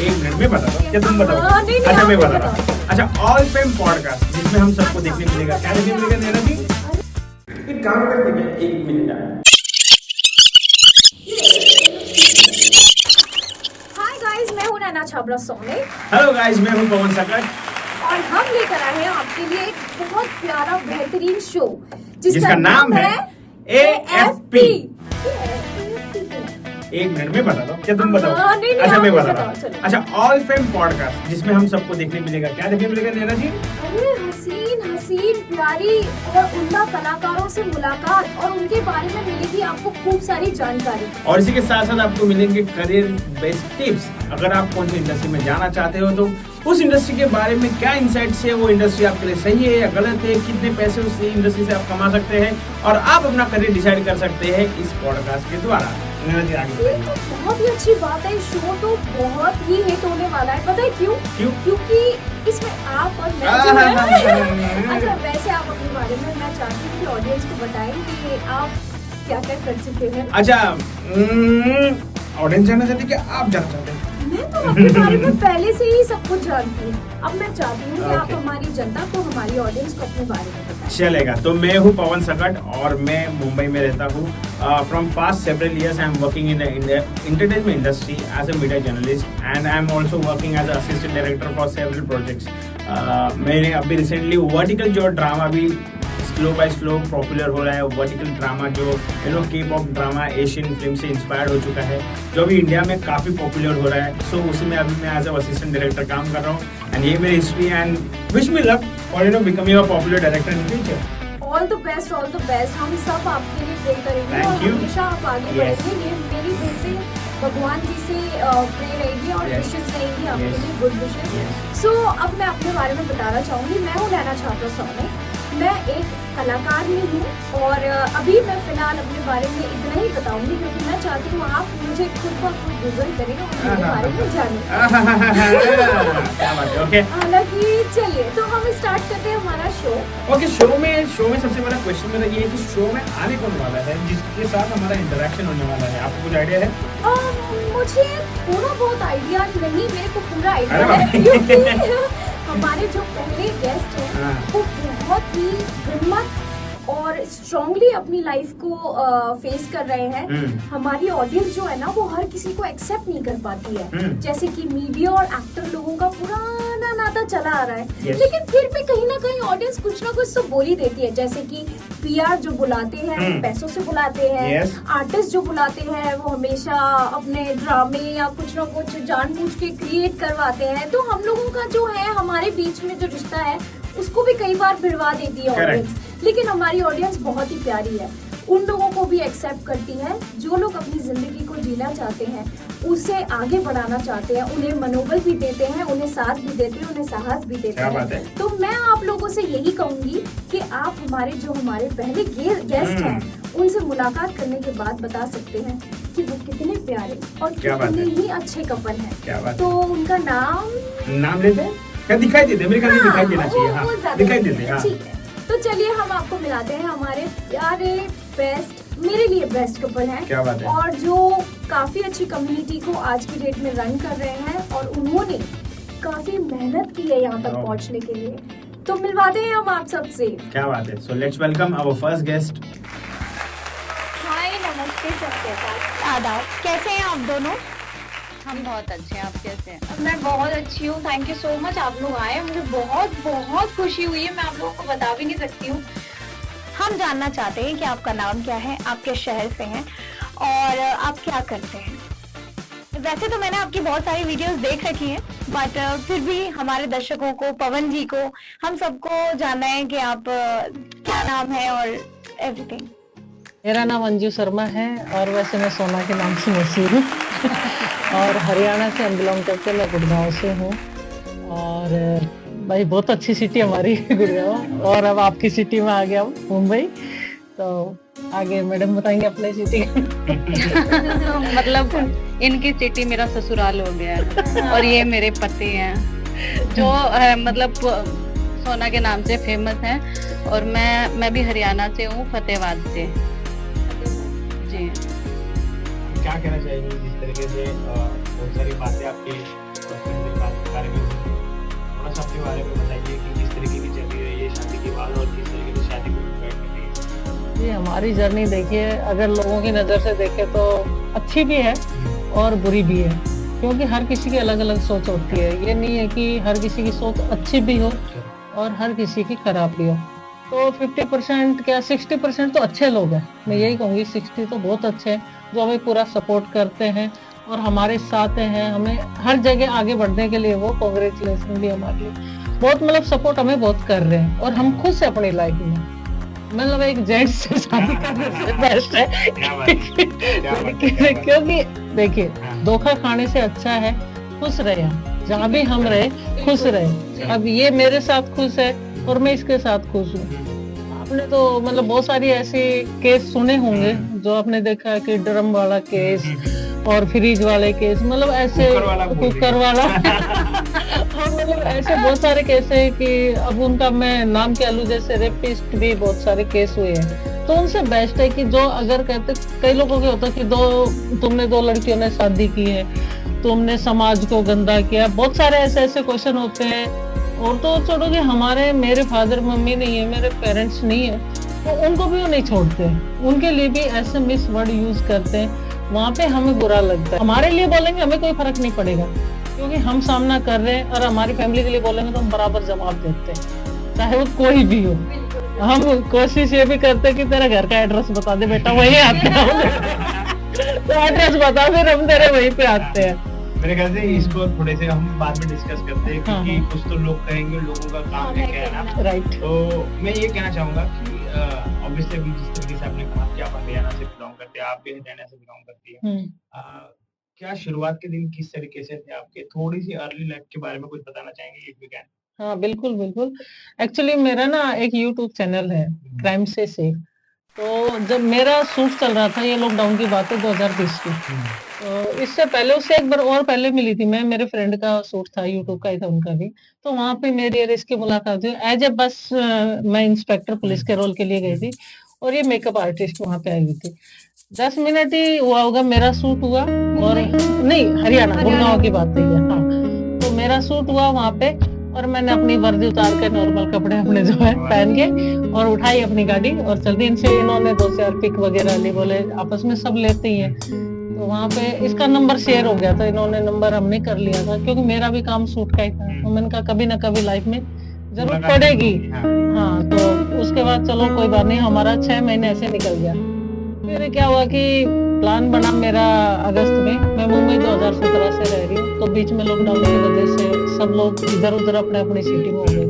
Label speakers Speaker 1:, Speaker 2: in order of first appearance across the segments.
Speaker 1: एक मिनट में बता दो, क्या तुम बताओ?
Speaker 2: नहीं,
Speaker 1: अच्छा
Speaker 2: आप
Speaker 1: मैं बता
Speaker 2: बताओ।
Speaker 1: रहा हूँ। अच्छा, ऑल फेम पॉडकास्ट जिसमें हम सबको देखने मिलेगा, क्या देखने मिलेगा नैना जी? एक काम करते क्या, एक मिनट आया।
Speaker 2: हाय गाइस, मैं हूं नैना छाबड़ा सोने
Speaker 1: हेलो गाइस, मैं हूँ पवन सकट,
Speaker 2: और हम लेकर आए हैं आपके लिए एक बहुत प्यारा बेहतरीन शो
Speaker 1: जिसका नाम है AFP। एक मिनट में बता दो, क्या तुम बताओ?
Speaker 2: नहीं,
Speaker 1: अच्छा
Speaker 2: आप
Speaker 1: मैं
Speaker 2: ही
Speaker 1: बता रहा
Speaker 2: बताओ,
Speaker 1: हूँ।
Speaker 2: चलो।
Speaker 1: अच्छा, ऑल फेम पॉडकास्ट जिसमें हम सबको देखने मिलेगा, क्या देखने मिलेगा नैना जी?
Speaker 2: अरे हसीन हसीन प्यारी और उम्दा कलाकारों से मुलाकात और उनके बारे में मिलेगी आपको खूब सारी जानकारी।
Speaker 1: और इसी के साथ साथ आपको मिलेंगे करियर बेस्ड टिप्स। अगर आप कौन सी इंडस्ट्री में जाना चाहते हो तो उस इंडस्ट्री के बारे में क्या इंसाइट्स है, वो इंडस्ट्री आपके लिए सही है या गलत है, कितने पैसे उस इंडस्ट्री से आप कमा सकते हैं और आप अपना करियर डिसाइड कर सकते हैं इस पॉडकास्ट के द्वारा।
Speaker 2: ये तो बहुत ही अच्छी बात है। शो तो बहुत ही हिट होने वाला है। पता है क्यों? क्योंकि इसमें आप और मैं जो है अच्छा, वैसे आप अपने बारे में मैं चाहती हूँ कि ऑडियंस को बताएं कि आप क्या क्या कर चुके हैं।
Speaker 1: अच्छा, ऑडियंस जानना चाहती है कि आप जानना चाहते हैं?
Speaker 2: मैं तो अपने बारे में पहले से ही सब कुछ जानती हूँ। अब मैं चाहती हूँ कि आप
Speaker 1: Okay.
Speaker 2: हमारी जनता को, हमारी ऑडियंस को अपने बारे में बताएं।
Speaker 1: चलेगा। तो मैं हूँ पवन सकट और मैं मुंबई में रहता हूँ। From past several years I am working in entertainment industry as a media journalist and I am also working as assistant director for several projects. मैंने अभी रिसेंटली वर्टिकल जो ड्रामा भी स्लो बाय स्लो पॉपुलर हो रहा है, vertical drama जो K pop drama Asian film से inspired हो चुका है, जो अभी इंडिया में काफ़ी पॉपुलर हो रहा है। सो उसी में अभी मैं एज अ असिस्टेंट डायरेक्टर काम कर रहा हूँ एंड ये मेरी history and wish me luck और becoming a popular director in future.
Speaker 2: All the best, all the best. हम सब आपके लिए प्रे करेंगे
Speaker 1: Thank
Speaker 2: और
Speaker 1: you.
Speaker 2: हमेशा आप आगे
Speaker 1: Yes.
Speaker 2: बढ़ेंगे। ये मेरी दिल से भगवान जी से प्रे रहेगी और
Speaker 1: Yes.
Speaker 2: विशेष रहेंगी आपके
Speaker 1: Yes.
Speaker 2: लिए, गुड विशेष।
Speaker 1: Yes.
Speaker 2: सो अब मैं अपने बारे में बताना चाहूँगी। मैं हूँ नैना छाबड़ा सोने। मैं एक कलाकार भी हूँ और अभी मैं फिलहाल अपने बारे में इतना ही बताऊंगी क्योंकि मैं चाहती हूँ आप मुझे खुद ब खुद गूगल करें और मेरे बारे में जानें।
Speaker 1: क्या बात है। ओके
Speaker 2: हालांकि चलिए, तो हम स्टार्ट करते हैं हमारा शो।
Speaker 1: ओके, शो में सबसे बड़ा क्वेश्चन मेरा ये है कि शो में आने कौन वाला है जिसके साथ हमारा इंटरेक्शन होने वाला है? आपको कुछ आइडिया है?
Speaker 2: मुझे थोड़ा बहुत आइडिया नहीं, मेरे को पूरा आइडिया
Speaker 1: अरे
Speaker 2: है
Speaker 1: वाह।
Speaker 2: क्योंकि हमारे जो पहले गेस्ट हैं
Speaker 1: हाँ।
Speaker 2: वो बहुत ही हिम्मत और स्ट्रांगली अपनी लाइफ को फेस कर रहे हैं। हमारी ऑडियंस जो है ना वो हर किसी को एक्सेप्ट नहीं कर पाती है। जैसे कि मीडिया और एक्टर लोगों का पुराना नाता चला आ रहा है।
Speaker 1: Yes.
Speaker 2: लेकिन फिर भी कहीं ना कहीं ऑडियंस कुछ ना कुछ तो बोल ही देती है। जैसे कि पीआर जो बुलाते हैं पैसों से बुलाते हैं।
Speaker 1: Yes.
Speaker 2: आर्टिस्ट जो बुलाते हैं वो हमेशा अपने ड्रामे या कुछ ना कुछ जानबूझ के क्रिएट करवाते हैं। तो हम लोगों का जो है हमारे बीच में जो रिश्ता है उसको भी कई बार भिड़वा देती है ऑडियंस। लेकिन हमारी ऑडियंस बहुत ही प्यारी है, उन लोगों को भी एक्सेप्ट करती है जो लोग अपनी जिंदगी को जीना चाहते हैं, उसे आगे बढ़ाना चाहते हैं, उन्हें मनोबल भी देते हैं, उन्हें साथ भी देते हैं, उन्हें साहस भी देते हैं। तो मैं आप लोगों से यही कहूंगी कि आप हमारे पहले गेस्ट हैं उनसे मुलाकात करने के बाद बता सकते हैं कि वो कितने प्यारे और कितने ही अच्छे कपल हैं। तो उनका नाम
Speaker 1: लेते हैं क्या? दिखाई देते, मेरे ख्याल से दिखाई देना चाहिए। हाँ, दिखाई देते। हाँ,
Speaker 2: ठीक है, तो चलिए हम आपको मिलाते हैं हमारे प्यारे बेस्ट, मेरे लिए बेस्ट कपल हैं।
Speaker 1: क्या बात है।
Speaker 2: और जो काफी अच्छी कम्युनिटी को आज की डेट में रन कर रहे हैं और उन्होंने काफी मेहनत की है यहाँ तक पहुँचने के लिए। तो मिलवाते हैं हम आप सबसे।
Speaker 1: क्या बात है। So let's welcome our first guest.
Speaker 2: Hi, नमस्ते, सबके साथ
Speaker 3: आदाब। कैसे हैं आप दोनों?
Speaker 4: हम बहुत अच्छे हैं, आप कैसे हैं?
Speaker 3: मैं बहुत अच्छी हूँ, थैंक यू सो मच आप लोग आए, मुझे बहुत बहुत खुशी हुई है, मैं आप लोगों को बता भी नहीं सकती हूँ। हम जानना चाहते हैं कि आपका नाम क्या है, आप किस शहर से हैं और आप क्या करते हैं। वैसे तो मैंने आपकी बहुत सारी वीडियोस देख रखी हैं, बट फिर भी हमारे दर्शकों को, पवन जी को, हम सबको जानना है कि आप क्या नाम है और एवरीथिंग।
Speaker 5: मेरा नाम अंजू शर्मा है और वैसे मैं सोना के नाम से मशहूर हूँ और हरियाणा से हम बिलोंग करते, मैं गुड़गांव से हूँ। और भाई बहुत अच्छी सिटी हमारी गुड़गांव, और अब आपकी सिटी में आ गया हूँ मुंबई। तो आगे मैडम बताएंगे अपने सिटी
Speaker 4: मतलब इनकी सिटी मेरा ससुराल हो गया है और ये मेरे पति हैं जो मतलब सोना के नाम से फेमस हैं। और मैं भी हरियाणा से हूँ, फतेहाबाद से। जी
Speaker 1: क्या कहना चाहेंगे जिस तरीके से बहुत सारी बातें आपके बारे में थोड़ा सा अपने बारे में बताइए कि किस तरीके की चल रही है ये शादी के बाद और किस तरीके से शादी को प्रिपेयर कर रही है।
Speaker 5: ये हमारी जर्नी देखिए, अगर लोगों की नज़र से देखे तो अच्छी भी है और बुरी भी है, क्योंकि हर किसी की अलग अलग सोच होती है। ये नहीं है कि हर किसी की सोच अच्छी भी हो और हर किसी की खराब भी हो। तो 50% क्या 60% तो अच्छे लोग हैं, मैं यही कहूँगी। 60 तो बहुत अच्छे हैं जो हमें पूरा सपोर्ट करते हैं और हमारे साथ हैं, हमें हर जगह आगे बढ़ने के लिए। वो कांग्रेचुलेशन भी हमारे लिए बहुत, मतलब सपोर्ट हमें बहुत कर रहे हैं और हम खुश हैं अपनी लाइफ में। मतलब एक जेंट्स से शादी करने से बेस्ट है क्योंकि देखिए, धोखा खाने से अच्छा है खुश रहे, जहाँ भी हम रहे खुश रहे। अब ये मेरे साथ खुश है और मैं इसके साथ खुश हूँ। आपने तो मतलब बहुत सारी ऐसे केस सुने होंगे जो आपने देखा कि ड्रम वाला केस और फ्रिज वाले केस, मतलब ऐसे कुकर वाला और मतलब ऐसे बहुत सारे केस है कि अब उनका मैं नाम क्या लूं, जैसे रेपिस्ट भी बहुत सारे केस हुए हैं। तो उनसे बेस्ट है कि जो अगर कहते, कई लोगों के होता है कि तुमने 2 लड़कियों ने शादी की है, तुमने समाज को गंदा किया, बहुत सारे ऐसे क्वेश्चन होते हैं। और तो छोड़ो कि मेरे फादर मम्मी नहीं है, मेरे पेरेंट्स नहीं है, तो उनको भी वो नहीं छोड़ते, उनके लिए भी ऐसे मिस वर्ड यूज करते हैं, वहाँ पे हमें बुरा लगता है। हमारे लिए बोलेंगे हमें कोई फर्क नहीं पड़ेगा क्योंकि हम सामना कर रहे हैं, और हमारी फैमिली के लिए बोलेंगे तो हम बराबर जवाब देते हैं, चाहे वो कोई भी हो। हम कोशिश ये भी करते हैं कि तेरा घर का एड्रेस बता दे बेटा, वही आते हैं तो एड्रेस बता, फिर हम तेरे वहीं पे आते हैं।
Speaker 1: मेरे ख्याल से इसको थोड़े से हम बाद में डिस्कस करते हैं क्योंकि कुछ तो लोग कहेंगे, लोगों का काम है कहना,
Speaker 5: राइट।
Speaker 1: तो मैं ये कहना चाहूंगा कि ऑब्वियसली अभी जिस तरीके से आपने कहा कि आप हरियाणा से बिलोंग करते हैं, आप भी हरियाणा से बिलोंग करती है, क्या शुरुआत के दिन किस तरीके से थे आपके? थोड़ी सी अर्ली लाइफ के बारे में कुछ बताना चाहेंगे इफ यू कैन?
Speaker 5: हाँ बिल्कुल बिल्कुल। एक्चुअली मेरा ना एक यूट्यूब चैनल है क्राइम से सेफ। तो जब मेरा शूट चल रहा था, ये लॉकडाउन की बात है 2020 की, तो इससे पहले, उससे एक बार और पहले मिली थी मैं, मेरे फ्रेंड का शूट था, यूट्यूब का ही था उनका भी। तो वहाँ पे मेरी और इसकी मुलाकात हुई एज ए बस, मैं इंस्पेक्टर पुलिस के रोल के लिए गई थी और ये मेकअप आर्टिस्ट वहाँ पे आई हुई थी। 10 मिनट ही हुआ होगा मेरा शूट हुआ, और नहीं हरियाणा गुड़गांव की बात है। हाँ, तो मेरा शूट हुआ वहाँ पे और मैंने अपनी वर्दी उतार के नॉर्मल कपड़े अपने जो है पहन के और उठाई अपनी गाड़ी और चल दी। इनसे इन्होंने 2-4 पिक वगैरह ली, बोले आपस में सब लेते ही हैं। तो वहाँ पे इसका नंबर शेयर हो गया था, इन्होंने नंबर हमने कर लिया था क्योंकि मेरा भी काम शूट का ही था। तो मैंने कहा कभी ना कभी लाइफ में जरूरत पड़ेगी। हाँ, तो उसके बाद चलो कोई बात नहीं, हमारा 6 महीने ऐसे निकल गया। फिर क्या हुआ कि प्लान बना मेरा अगस्त में, मैं मुंबई 2017 से रह रही हूँ, तो बीच में लॉकडाउन की वजह से सब लोग इधर उधर अपने अपनी सिटी में हो गए।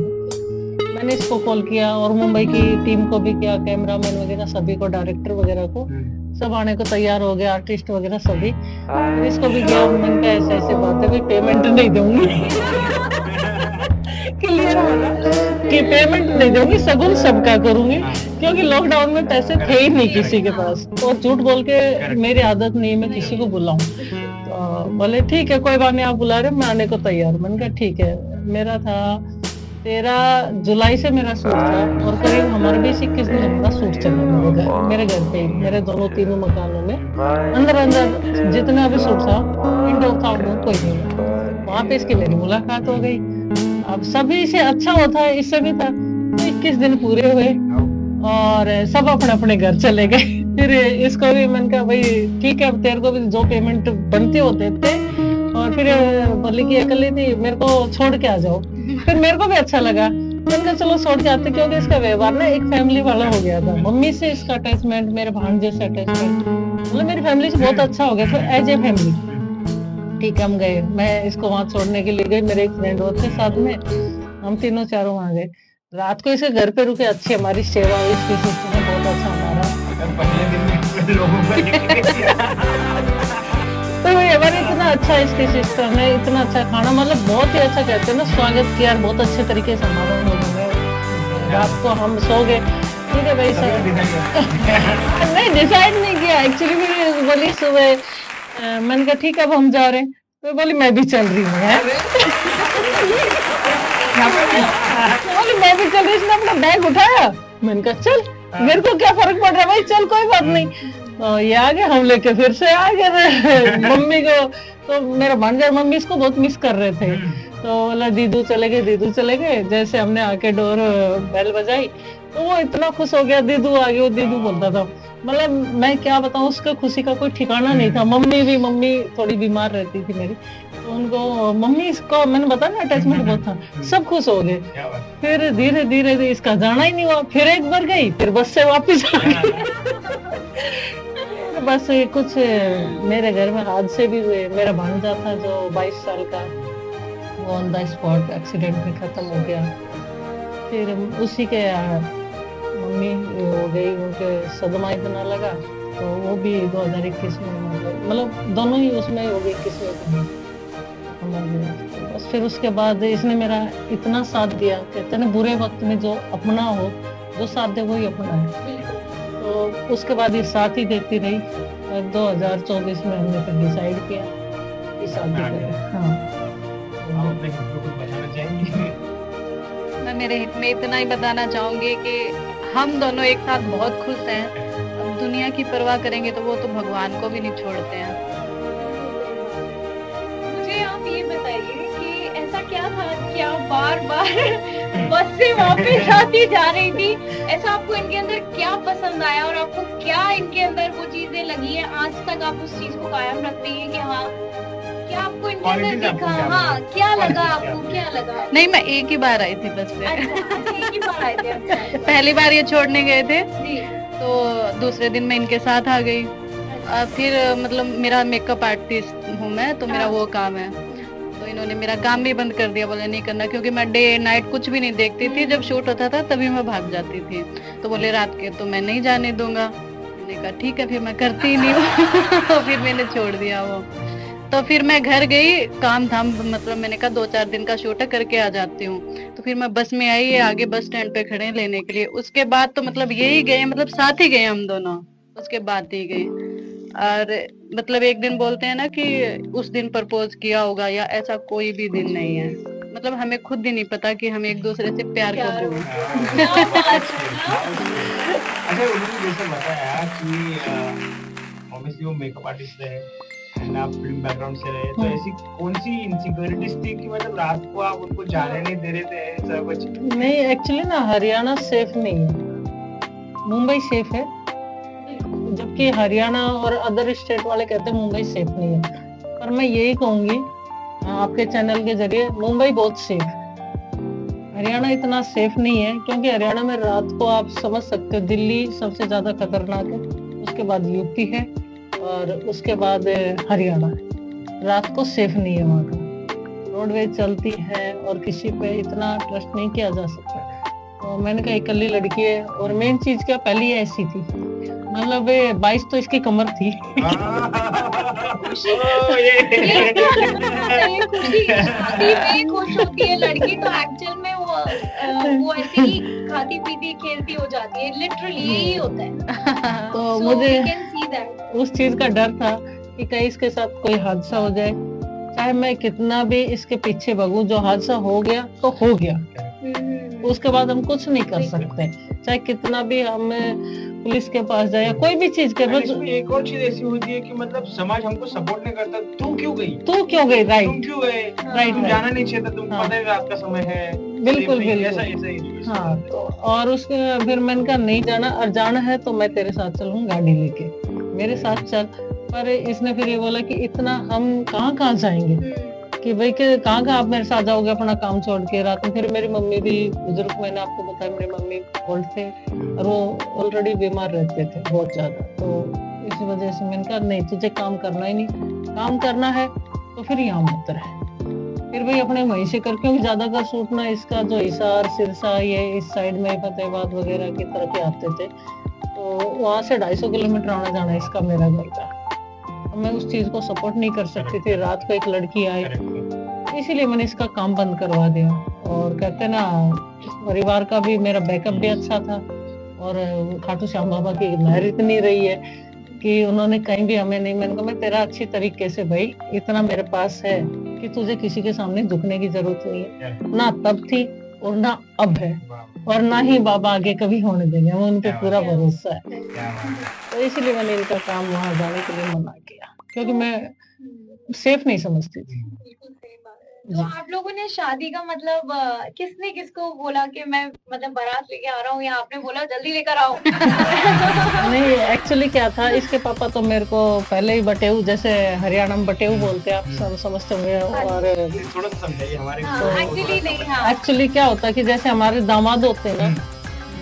Speaker 5: मैंने इसको कॉल किया और मुंबई की टीम को भी किया, कैमरामैन वगैरह सभी को, डायरेक्टर वगैरह को, सब आने को तैयार हो गए, आर्टिस्ट वगैरह सभी। तो इसको भी किया, मैंने कहा ऐसे बात है भाई, पेमेंट नहीं दूंगी क्लियर कि पेमेंट नहीं दूंगी, सगुन सबका करूंगी, क्योंकि लॉकडाउन में पैसे थे ही नहीं किसी के पास। और झूठ बोल के मेरी आदत नहीं, मैं किसी को बुलाऊं। तो बोले ठीक है कोई बात नहीं, आप बुला रहे, मैं आने को तैयार। मैंने कहा ठीक है। मेरा था 13 जुलाई से मेरा शूट था और करीब हमारे 20-21 दिन हमारा शूट चला मेरे घर पे ही, मेरे तीनों मकानों में अंदर जितना भी शूट था, इंडोर था कोई नहीं। वहाँ पे इसकी मेरी मुलाकात हो गई। अब सभी से अच्छा होता है, इससे भी था। 21 दिन पूरे हुए और सब अपने अपने घर चले गए। फिर इसको भी मैंने कहा भाई ठीक है, अब तेरे को भी जो पेमेंट बनती हो देते। और फिर बोली कि अकेली थी, मेरे को छोड़ के आ जाओ। फिर मेरे को भी अच्छा लगा, मैंने कहा चलो छोड़ के आते, क्योंकि इसका व्यवहार ना एक फैमिली वाला हो गया था। मम्मी से इसका अटैचमेंट, मेरे भांजे से अटैचमेंट, मतलब मेरी फैमिली से बहुत अच्छा हो गया। तो एज ए फैमिली ठीक है हम गए, मैं इसको वहां छोड़ने के लिए गई, मेरे एक फ्रेंड और थे साथ में, हम तीनों चारों वहां गए। रात को इसके घर पे रुके, अच्छी हमारी सेवा हुई, इसकी सिस्टम है बहुत अच्छा हमारा। तो हमारे इतना अच्छा इसकी सिस्टम है, इतना अच्छा खाना, मतलब बहुत ही अच्छा कहते हैं ना, स्वागत किया बहुत अच्छे तरीके से हमारा लोगों ने। रात को हम सो गए, ठीक है भाई सर नहीं डिसाइड नहीं किया एक्चुअली। फिर बोली सुबह, मैंने कहा ठीक है अब हम जा रहे हैं, तो बोली मैं भी चल रही हूँ बोली मैं भी चल रही। इसने अपना बैग उठाया, मैंने कहा चल, मेरे को क्या फर्क पड़ रहा है भाई, चल कोई बात नहीं। तो ये आ गए, हम लेके फिर से आ गए मम्मी को। तो मेरा भांजा मम्मी इसको बहुत मिस कर रहे थे, तो बोला दीदू चले गए, दीदू चले गए। जैसे हमने आके डोर बेल बजाई तो वो इतना खुश हो गया, दीदू आ गए, वो दीदू बोलता था। मतलब मैं क्या बताऊं, उसका खुशी का कोई ठिकाना नहीं था। मम्मी थोड़ी बीमार रहती थी मेरी, तो उनको मम्मी इसको मैंने बताया ना अटैचमेंट बहुत था, सब खुश हो गए।
Speaker 1: क्या बात
Speaker 5: फिर धीरे धीरे इसका जाना ही नहीं हुआ, फिर एक बार गई, फिर बस से वापस आ
Speaker 1: है।
Speaker 5: गई। बस ये कुछ मेरे घर में हादसे भी हुए। मेरा भांजा था जो 22 साल का, वो ऑन द स्पॉट एक्सीडेंट में खत्म हो गया। फिर उसी के मम्मी हो गई, उनके सदमा इतना लगा, तो वो भी 2021 में मतलब दोनों ही उसमें हो गई, 21 में खत्म हो गया। तो बस फिर उसके बाद इसने मेरा इतना साथ दिया, कहते हैं बुरे वक्त में जो अपना हो, जो साथ दे वही अपना है। तो उसके बाद ये साथ ही देती रही। और 2024 में हमने फिर डिसाइड किया कि शादी करें। हाँ,
Speaker 1: आप अपने खुद को कुछ बताना चाहेंगे?
Speaker 4: मैं मेरे हित में इतना ही बताना चाहूंगी कि हम दोनों एक साथ बहुत खुश हैं। अब दुनिया की परवाह करेंगे तो वो तो भगवान को भी नहीं छोड़ते हैं।
Speaker 3: मुझे आप ये बताइए कि ऐसा क्या था कि आप बार बार बस से वापस आती जा रही थी? ऐसा आपको इनके अंदर क्या पसंद आया और आपको क्या इनके अंदर वो चीजें लगी है, आज तक आप उस चीज को कायम रखते हैं कि हाँ, क्या आपको इनके अंदर
Speaker 1: Qualities आपको
Speaker 3: दिखा?
Speaker 1: क्या
Speaker 3: हाँ,
Speaker 1: लगी?
Speaker 3: क्या लगा
Speaker 1: Qualities
Speaker 3: आपको,
Speaker 1: क्या
Speaker 3: क्या लगा?
Speaker 4: नहीं, मैं एक ही बार आई थी बस पे।
Speaker 3: अच्छा, एक ही बार आए थे। अच्छा
Speaker 4: पहली बार ये छोड़ने गए थे,
Speaker 3: जी।
Speaker 4: तो दूसरे दिन मैं इनके साथ आ गई। फिर मतलब मेरा मेकअप आर्टिस्ट हूँ मैं, तो मेरा
Speaker 3: हाँ।
Speaker 4: वो काम है। तो इन्होंने मेरा काम भी बंद कर दिया, बोले नहीं करना, क्योंकि मैं डे नाइट कुछ भी नहीं देखती थी। जब शूट होता था तभी मैं भाग जाती थी, तो बोले रात के तो मैं नहीं जाने दूंगा। मैंने कहा ठीक है, फिर मैं करती ही नहीं हूँ। फिर मैंने छोड़ दिया वो। तो फिर मैं घर गई, काम था, मतलब मैंने कहा 2-4 दिन का शूट है, करके आ जाती हूँ। तो फिर मैं बस में आई, ये आगे बस स्टैंड पे खड़े हैं लेने के लिए। उसके बाद तो मतलब यही गए, मतलब साथ ही गए हम दोनों, उसके बाद ही गए। और मतलब एक दिन बोलते हैं ना कि उस दिन प्रपोज किया होगा, या ऐसा कोई भी दिन नहीं है। मतलब हमें खुद ही नहीं पता कि हम एक दूसरे से प्यार कब
Speaker 3: प्यार
Speaker 4: हुए।
Speaker 3: क्या बात है ना?
Speaker 1: अच्छा, उन्होंने जैसे बताया कि ऑब्वियसली वो मेकअप आर्टिस्ट रहे एंड आप फिल्म बैकग्राउंड से रहे, तो ऐसी कौन सी इनसिक्योरिटीज थी कि मतलब रात को आप उनको जाने नहीं दे रहे थे, ऐसा कुछ?
Speaker 5: नहीं एक्चुअली ना हरियाणा सेफ नहीं है, मुंबई सेफ है। जबकि हरियाणा और अदर स्टेट वाले कहते हैं मुंबई सेफ नहीं है। पर मैं यही कहूंगी आपके चैनल के जरिए, मुंबई बहुत सेफ है, हरियाणा इतना सेफ नहीं है। क्योंकि हरियाणा में रात को आप समझ सकते हो, दिल्ली सबसे ज्यादा खतरनाक है, उसके बाद यूपी है और उसके बाद हरियाणा है। रात को सेफ नहीं है वहाँ का, रोडवेज चलती है और किसी पे इतना ट्रस्ट नहीं किया जा सकता। तो मैंने कहा इकल्ली लड़की है, और मेन चीज क्या पहली ऐसी थी, मतलब 22 तो इसकी कमर थी।
Speaker 3: ये खुशी शादी में खुश होती है लड़की, तो एक्चुअल में वो ऐसे ही खाती पीती खेलती हो जाती है, लिटरली यही होता है।
Speaker 5: तो
Speaker 3: So
Speaker 5: मुझे
Speaker 3: we can see that.
Speaker 5: उस चीज का डर था कि कहीं इसके साथ कोई हादसा हो जाए, चाहे मैं कितना भी इसके पीछे भागूं, जो हादसा हो गया तो हो गया, उसके बाद हम कुछ नहीं कर सकते। चाहे कितना भी हम पुलिस के पास जाए या कोई भी चीज के,
Speaker 1: And इसमें एक और चीज ऐसी होती है कि मतलब समाज हमको सपोर्ट नहीं करता, तू क्यों गई,
Speaker 5: तू क्यों गई,
Speaker 1: तुम
Speaker 5: राइट
Speaker 1: क्यों गए,
Speaker 5: राइट
Speaker 1: तुम जाना नहीं चाहिए था, तुम
Speaker 5: हाँ।
Speaker 1: पता है रात का समय है।
Speaker 5: बिल्कुल,
Speaker 1: Same thing,
Speaker 5: बिल्कुल।
Speaker 1: ऐसा ऐसा ही
Speaker 5: हाँ। तो और उसके फिर मैंने कहा नहीं जाना, और जाना है तो मैं तेरे साथ चलूँ, गाड़ी लेके मेरे साथ चल। पर इसने फिर ये बोला कि इतना हम कहाँ कहाँ जाएंगे, कि भाई कि कहाँ कहाँ आप मेरे साथ जाओगे अपना काम छोड़ के रात में। फिर मेरी मम्मी भी बुजुर्ग, मैंने आपको बताया मेरी मम्मी ओल्ड थे और वो ऑलरेडी बीमार रहते थे बहुत ज्यादा। तो इसी वजह से मैंने कहा नहीं, तुझे काम करना ही नहीं, काम करना है तो फिर यहाँ मत रहे। फिर भाई अपने वहीं से कर, क्योंकि ज्यादातर शूट ना इसका जो हिसार सिरसा ये इस साइड में फतेहाबाद वगैरह की तरफ ही आते थे, तो वहां से 250 किलोमीटर आना जाना इसका मेरा घर का। मैं उस चीज को सपोर्ट नहीं कर सकती थी, रात को एक लड़की आई, इसीलिए मैंने इसका काम बंद करवा दिया। और कहते ना परिवार का भी मेरा बैकअप भी अच्छा था, और खाटू श्याम बाबा की मेहर इतनी रही है कि उन्होंने कहीं भी हमें नहीं, मैंने कहा मैं तेरा अच्छी तरीके से भाई इतना मेरे पास है कि तुझे किसी के सामने झुकने की जरूरत नहीं है, ना तब थी और ना अब है, और ना ही बाबा आगे कभी होने देंगे, हमें उन पे पूरा भरोसा है।
Speaker 1: क्या बात है।
Speaker 5: तो इसलिए मैंने इनका काम वहां जाने के लिए मना किया, क्योंकि मैं सेफ नहीं समझती थी।
Speaker 3: तो आप लोगों ने शादी का मतलब किसने किसको बोला कि मैं मतलब बारात लेके आ रहा हूँ, या आपने बोला जल्दी लेकर आओ?
Speaker 5: नहीं, एक्चुअली क्या था, इसके पापा तो मेरे को पहले ही बटेऊ, जैसे हरियाणा में बटेऊ बोलते हैं, आप सब समझते होंगे। और
Speaker 1: थोड़ा सा समझाइए हमारे
Speaker 3: एक्चुअली नहीं, हाँ
Speaker 5: एक्चुअली क्या होता है कि जैसे हमारे दामाद होते हैं ना,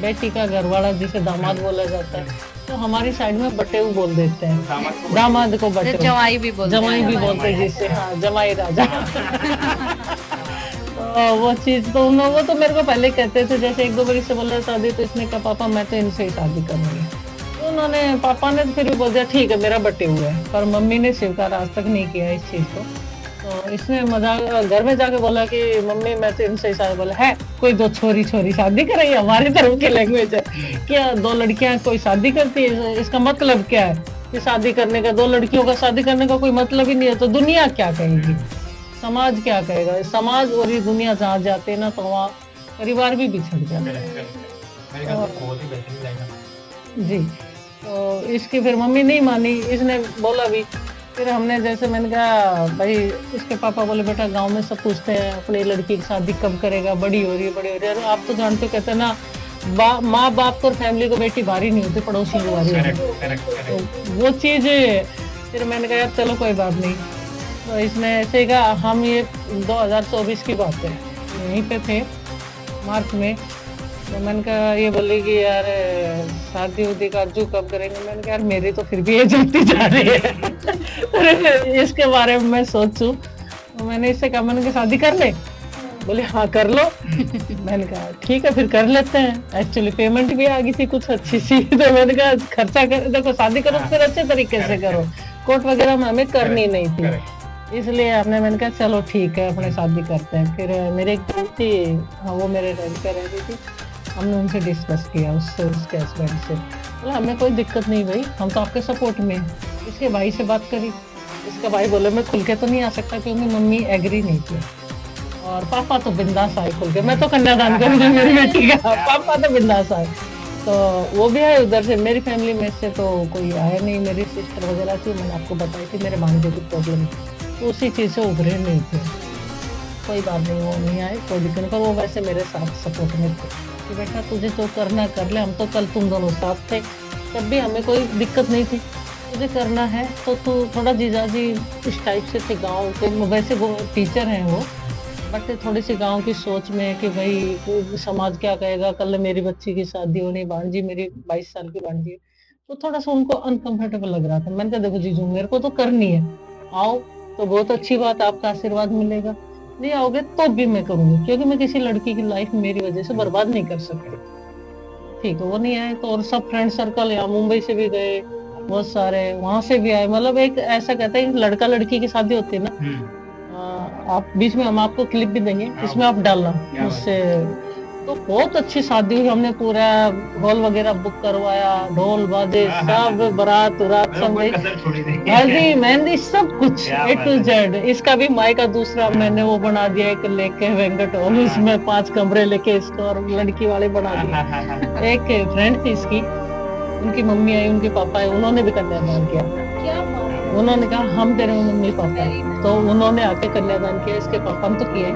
Speaker 5: बेटी का घरवाला जिसे दामाद बोला जाता है, तो हमारी साइड में बटेऊ बोल देते हैं, दामाद को बटेऊ,
Speaker 4: जवाई भी बोलते
Speaker 5: जमाई भी बोलते हैं जिसे, हाँ जमाई राजा। तो वो चीज तो वो तो मेरे को पहले कहते थे, जैसे एक दो बार से बोल रहे शादी, तो इसने कहा पापा मैं तो इनसे ही शादी करूंगी। तो उन्होंने, पापा ने फिर भी बोल दिया ठीक है मेरा बटेऊ है, पर मम्मी ने स्वीकार आज तक नहीं किया इस चीज को। तो इसने मजाक घर में जाके बोला कि मम्मी मैं तो इनसे ही शादी, बोला है कोई दो छोरी शादी करेगी, हमारी तरफ की लैंग्वेज है क्या, दो लड़कियां कोई शादी करती है, इसका मतलब क्या है कि शादी करने का, दो लड़कियों का शादी करने का कोई मतलब ही नहीं है, तो दुनिया क्या कहेगी, समाज क्या कहेगा। समाज और ये दुनिया जहाँ जाते हैं ना, तो वहाँ परिवार भी बिछड़ जाते हैं। जी, तो इसकी फिर मम्मी नहीं मानी, इसने बोला भी। फिर हमने, जैसे मैंने कहा भाई, इसके पापा बोले बेटा गांव में सब पूछते हैं अपनी लड़की की शादी कब करेगा, बड़ी हो रही है। और आप तो जानते हो, कहते हैं ना, माँ बाप को और फैमिली को बेटी भारी नहीं होती, पड़ोसी की भारी होती। तो वो चीज, फिर मैंने कहा यार चलो कोई बात नहीं। तो इसने ऐसे ही कहा, हम ये 2024 की बात है, यहीं पे थे मार्च में। तो मैंने कहा, ये बोली कि यार शादी उदी का अर्जू कब करेंगे। मैंने कहा यार मेरी तो फिर भी ये जलती जा रही है। इसके बारे में मैं सोचूं। तो मैंने इससे कहा, मैंने कहा शादी कर ले, बोले हाँ कर लो। मैंने कहा ठीक है फिर कर लेते हैं। एक्चुअली पेमेंट भी आ गई थी कुछ अच्छी सी, तो मैंने कहा खर्चा कर, देखो शादी करो फिर अच्छे तरीके से करो, कोर्ट वगैरह में हमें करनी नहीं थी, इसलिए मैंने कहा चलो ठीक है अपने शादी करते हैं। फिर मेरे एक दोस्त थी, हाँ वो मेरे रेंट पे रहती थी, हमने उनसे डिस्कस किया, उससे उसके हस्बैंड से, बोला हमें कोई दिक्कत नहीं भाई, हम तो आपके सपोर्ट में। इसके भाई से बात करी, इसका भाई बोले मैं खुल के तो नहीं आ सकता क्योंकि मम्मी एग्री नहीं थी, और पापा तो बिंदास आए खुल के, मैं तो कन्यादान करूंगी मेरी बेटी का, पापा तो बिंदास आए। तो वो भी आए उधर से, मेरी फैमिली में से तो कोई आया नहीं। मेरी सिस्टर वगैरह थी, मैंने आपको बताई थी मेरे भांजे की प्रॉब्लम, तो उसी चीज़ से उभरे नहीं थे। कोई बात नहीं, वो नहीं आए, कोई दिक्कत नहीं, पर वो वैसे मेरे साथ सपोर्ट में थे कि बेटा तुझे जो करना कर ले, हम तो कल तुम दोनों साथ थे, तब भी हमें कोई दिक्कत नहीं थी, तुझे करना है तो तू थोड़ा जीजाजी इस टाइप से थे गाँव के, वैसे वो टीचर हैं वो, बट थोड़ी सी गांव की सोच में कि भाई समाज क्या कहेगा, कल मेरी बच्ची की शादी होनी, भांजी मेरी 22 साल की भांजी, तो थोड़ा सा उनको अनकंफर्टेबल लग रहा था। मैंने कहा देखो जीजू मेरे को तो करनी है, आओ तो बहुत अच्छी बात, आपका आशीर्वाद मिलेगा, नहीं आओगे तो भी मैं करूंगी, क्योंकि मैं किसी लड़की की लाइफ मेरी वजह से बर्बाद नहीं कर सकती। ठीक है, वो नहीं आए तो, और सब फ्रेंड सर्कल यहाँ मुंबई से भी गए बहुत सारे, वहां से भी आए, मतलब एक ऐसा कहते हैं लड़का लड़की की शादी होती है ना, आप बीच में हम आपको क्लिप भी देंगे, इसमें आप डालना उससे। तो बहुत अच्छी शादी हुई, हमने पूरा हॉल वगैरह बुक करवाया, ढोल बाजे सब, बारात उरात सब, हल्दी मेहंदी सब कुछ A to Z। इसका भी माई का दूसरा मैंने वो बना दिया एक लेके वेंकट हॉल, उसमें 5 कमरे लेके इसको, और लड़की वाले बना दिया। एक फ्रेंड थी इसकी, उनकी मम्मी आई, उनके पापा आए, उन्होंने भी कन्यादान किया। उन्होंने कहा हम तेरे मम्मी पापा है, तो उन्होंने आके कन्यादान किया। इसके पापा ने तो किया,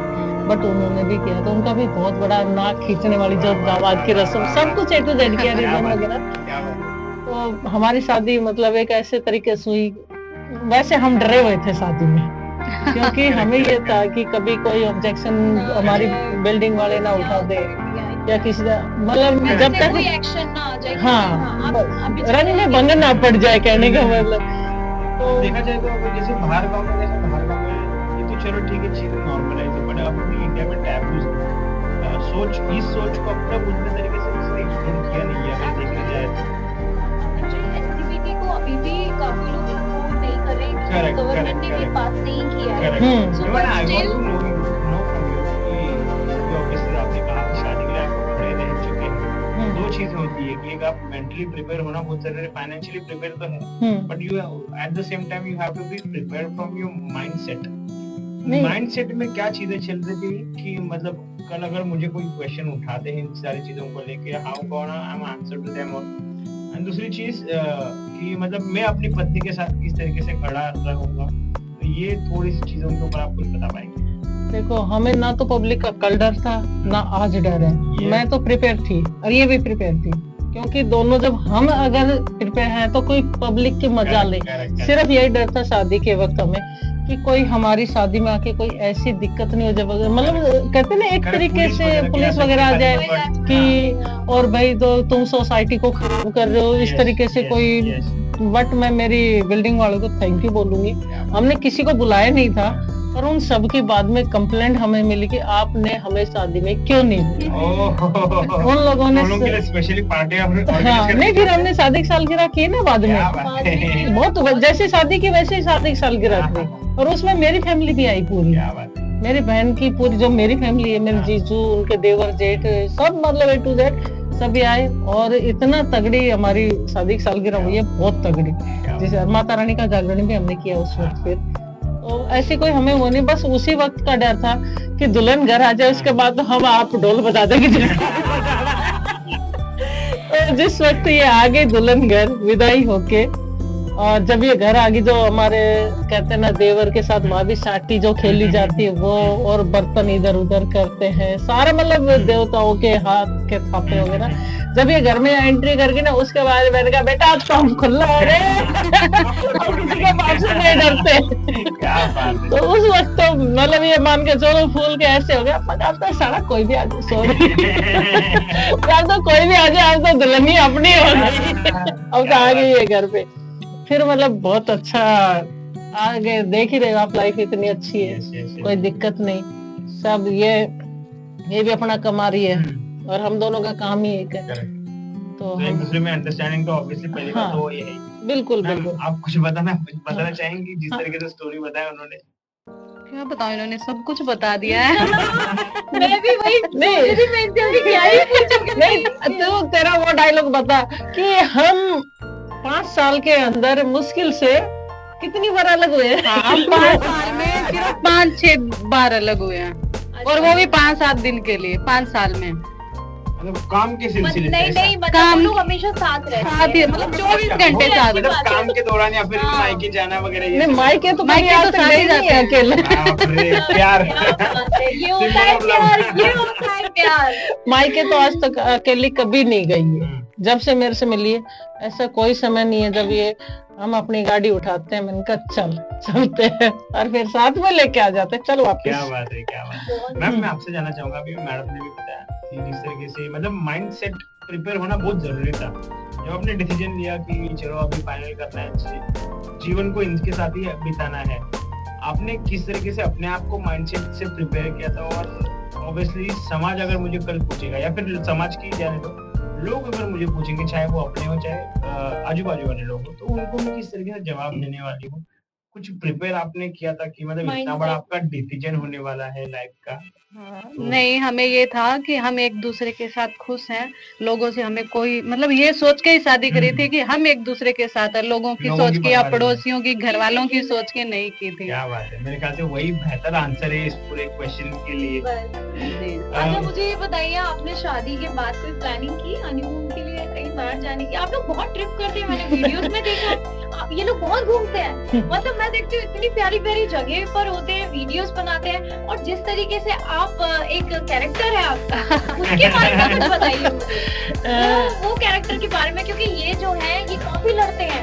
Speaker 5: बट उन्होंने भी किया, तो उनका भी बहुत बड़ा नाक खींचने वाली जो दामाद की रस्म, सब कुछ A to Z किया, रिबन वगैरह। तो हमारी शादी मतलब एक ऐसे तरीके से हुई, वैसे हम डरे हुए थे शादी में, क्योंकि हमें ये था कि कभी कोई ऑब्जेक्शन हमारी बिल्डिंग वाले ना उठा दे, या किसी मतलब जब तक
Speaker 3: कोई एक्शन ना आ जाए,
Speaker 5: हाँ रंग में भंग ना पड़ जाए, कहने का मतलब।
Speaker 1: तो देखा जाए तो जैसे बाहर गाँव में, ये तो चलो ठीक है, चीजें नॉर्मलाइज है, बट अपनी इंडिया में टैबूज सोच, इस सोच को अपना पूरी तरीके से किसी ने एक्सप्लोर किया नहीं है अगर देखने जाए तो।
Speaker 3: LGBT को अभी भी काफी लोग सपोर्ट नहीं कर रहे हैं, गवर्नमेंट ने भी पास नहीं किया है।
Speaker 1: So but I want to know from you कि ऑब्वियसली आपने कहा कि शादी के लिए आप कपड़े रह चुके हैं, दो चीजें होती है कि एक आप मेंटली प्रिपेयर होना बहुत जरूरी है, फाइनेंशियली प्रिपेयर तो है, but you at the same time you have to be prepared from your mindset
Speaker 5: नहीं।
Speaker 1: माइंडसेट में क्या चीजें चल रही थी कि मतलब कल अगर मुझे कोई क्वेश्चन उठाते हैं इन सारी चीजों को लेके, हाउ कौन I am answer to them, and दूसरी चीज कि मतलब मैं अपनी पत्नी के साथ किस तरीके से खड़ा रहूंगा, तो ये थोड़ी सी चीजों के ऊपर आप कुछ बता पाएंगे?
Speaker 5: देखो, हमें ना तो पब्लिक का कल डर था ना आज डर है। मैं तो प्रिपेयर थी और ये भी प्रिपेयर थी, क्योंकि दोनों जब हम अगर प्रिपेयर हैं तो कोई पब्लिक की मजा ले। सिर्फ यही डर था शादी के वक्त हमें कि कोई हमारी शादी में आके कोई ऐसी दिक्कत नहीं हो जाए, मतलब कहते ना एक तरीके से पुलिस वगैरह आ जाए कि और भाई तो तुम सोसाइटी को खराब कर रहे हो, इस तरीके से कोई। बट मैं मेरी बिल्डिंग वालों को थैंक यू बोलूंगी, हमने किसी को बुलाया नहीं था, और उन सब के बाद में कंप्लेंट हमें मिली कि आपने हमें शादी में क्यों नहीं बुलाया। उन लोगों ने
Speaker 1: स्पेशली पार्टी
Speaker 5: हाँ, नहीं, फिर हमने शादी की सालगिरह की ना बाद में, बहुत जैसे शादी की वैसे ही शादी की सालगिरह थी, और उसमें मेरी फैमिली भी आई पूरी, मेरी बहन की पूरी जो मेरी फैमिली है, मेरे जीजू, उनके देवर जेठ सब, मतलब A to Z सभी आए, और इतना तगड़ी हमारी शादी की सालगिरह हुई है, बहुत तगड़ी। जैसे माता रानी का जागरण भी हमने किया उस वक्त। फिर तो ऐसी कोई हमें वो नहीं, बस उसी वक्त का डर था कि दुल्हन घर आ जाए, उसके बाद तो हम आप ढोल बजा देंगे। तो जिस वक्त ये आ गई दुल्हन घर विदाई होके, और जब ये घर आ गई, जो हमारे कहते हैं ना देवर के साथ वहां भी साटी जो खेली जाती है वो, और बर्तन इधर उधर करते हैं सारे, मतलब देवताओं के हाथ के थापे वगैरह, जब ये घर में एंट्री करके ना, उसके बाद मैंने कहा बेटा आज तो हम खुला हो रहे किसी के बाप से नहीं डरते। तो उस वक्त तो मतलब ये मान के चलो फूल के ऐसे हो गया, अब तो सारा कोई भी आ जाए, सॉरी अब तो कोई भी आ जाए, अब तो दुल्हनी अपनी हो गई, अब तो आ गई है घर पे। फिर मतलब बहुत अच्छा आगे देख ही रहे हो आप, लाइफ इतनी अच्छी है, कोई दिक्कत नहीं, सब ये भी अपना कमा रही है, और हम दोनों का काम ही एक है, तो
Speaker 1: एक दूसरे में अंडरस्टैंडिंग तो ऑब्वियसली पहली बात तो ये है।
Speaker 5: बिल्कुल बिल्कुल।
Speaker 1: आप कुछ बताना चाहेंगी जिस तरीके से स्टोरी बताया उन्होंने?
Speaker 4: क्या बताऊं, इन्होंने सब कुछ बता दिया है।
Speaker 2: मैं भी वही
Speaker 5: नहीं, तो तेरा वो डायलॉग बता कि हम 5 साल के अंदर मुश्किल से कितनी बार अलग हुए हैं?
Speaker 4: हम 5 साल में सिर्फ 5-6 बार अलग हुए हैं, और वो भी 5-7 दिन के लिए, 5 साल में।
Speaker 1: मतलब काम के सिलसिले
Speaker 2: नहीं
Speaker 1: से?
Speaker 2: मतलब हम लोग हमेशा साथ रहते हैं,
Speaker 4: साथ ही, मतलब 24 घंटे साथ।
Speaker 1: मतलब काम के दौरान या फिर मायके जाना वगैरह? ये
Speaker 5: नहीं, मायके तो
Speaker 4: मायके तो साथ ही जाते हैं
Speaker 5: अकेले।
Speaker 1: बाप रे, प्यार
Speaker 2: ये होता है प्यार, ये होता है प्यार।
Speaker 5: मायके तो आज तक अकेली कभी नहीं गई है, जब से मेरे से मिली है, ऐसा कोई समय नहीं है जब ये हम अपनी गाड़ी उठाते हैं, मैंने कहा चलते हैं, और फिर साथ में लेके आ जाते हैं, चलो वापस।
Speaker 1: क्या बात है, क्या बात है। मैम मैं आपसे जानना चाहूंगा, अभी मैडम ने भी बताया कि जिस तरीके से मतलब माइंडसेट प्रिपेयर होना बहुत जरूरी था, जब आपने डिसीजन लिया कि चलो अभी फाइनल करना है, जीवन को इनके साथ ही बिताना है, आपने किस तरीके से अपने आप को माइंडसेट से प्रिपेयर किया था? और ऑब्वियसली समाज अगर मुझे कल पूछेगा, या फिर समाज की जाने दो, लोग अगर मुझे पूछेंगे, चाहे वो अपने हो चाहे आजू बाजू वाले लोग हो, तो उनको मैं किस तरीके से जवाब देने वाली हूँ? कुछ प्रिपेयर आपने किया था कि मतलब इतना बड़ा आपका डिसीजन होने वाला है लाइफ का?
Speaker 4: नहीं, हमें ये था कि हम एक दूसरे के साथ खुश हैं, लोगों से हमें कोई मतलब ये सोच के ही शादी करी थी कि हम एक दूसरे के साथ है, लोगों की सोच की या पड़ोसियों की, घर वालों की सोच के नहीं की थी।
Speaker 1: क्या बात है, मेरे ख्याल से वही बेहतर आंसर है इस पूरे क्वेश्चन के लिए।
Speaker 2: अच्छा मुझे ये बताइए, आपने शादी के बाद कोई प्लानिंग की हनीमून के लिए कहीं बाहर जाने की? आप लोग बहुत ट्रिप करते हैं, मैंने वीडियोस में देखा, ये लोग बहुत घूमते हैं, मतलब मैं देखती हूँ इतनी प्यारी प्यारी जगह पर होते हैं, वीडियोस बनाते हैं, और जिस तरीके से आप एक कैरेक्टर है आपका, उसके बारे में कुछ बताइए मुझे, वो कैरेक्टर के बारे में, क्योंकि ये जो है ये काफी लड़ते हैं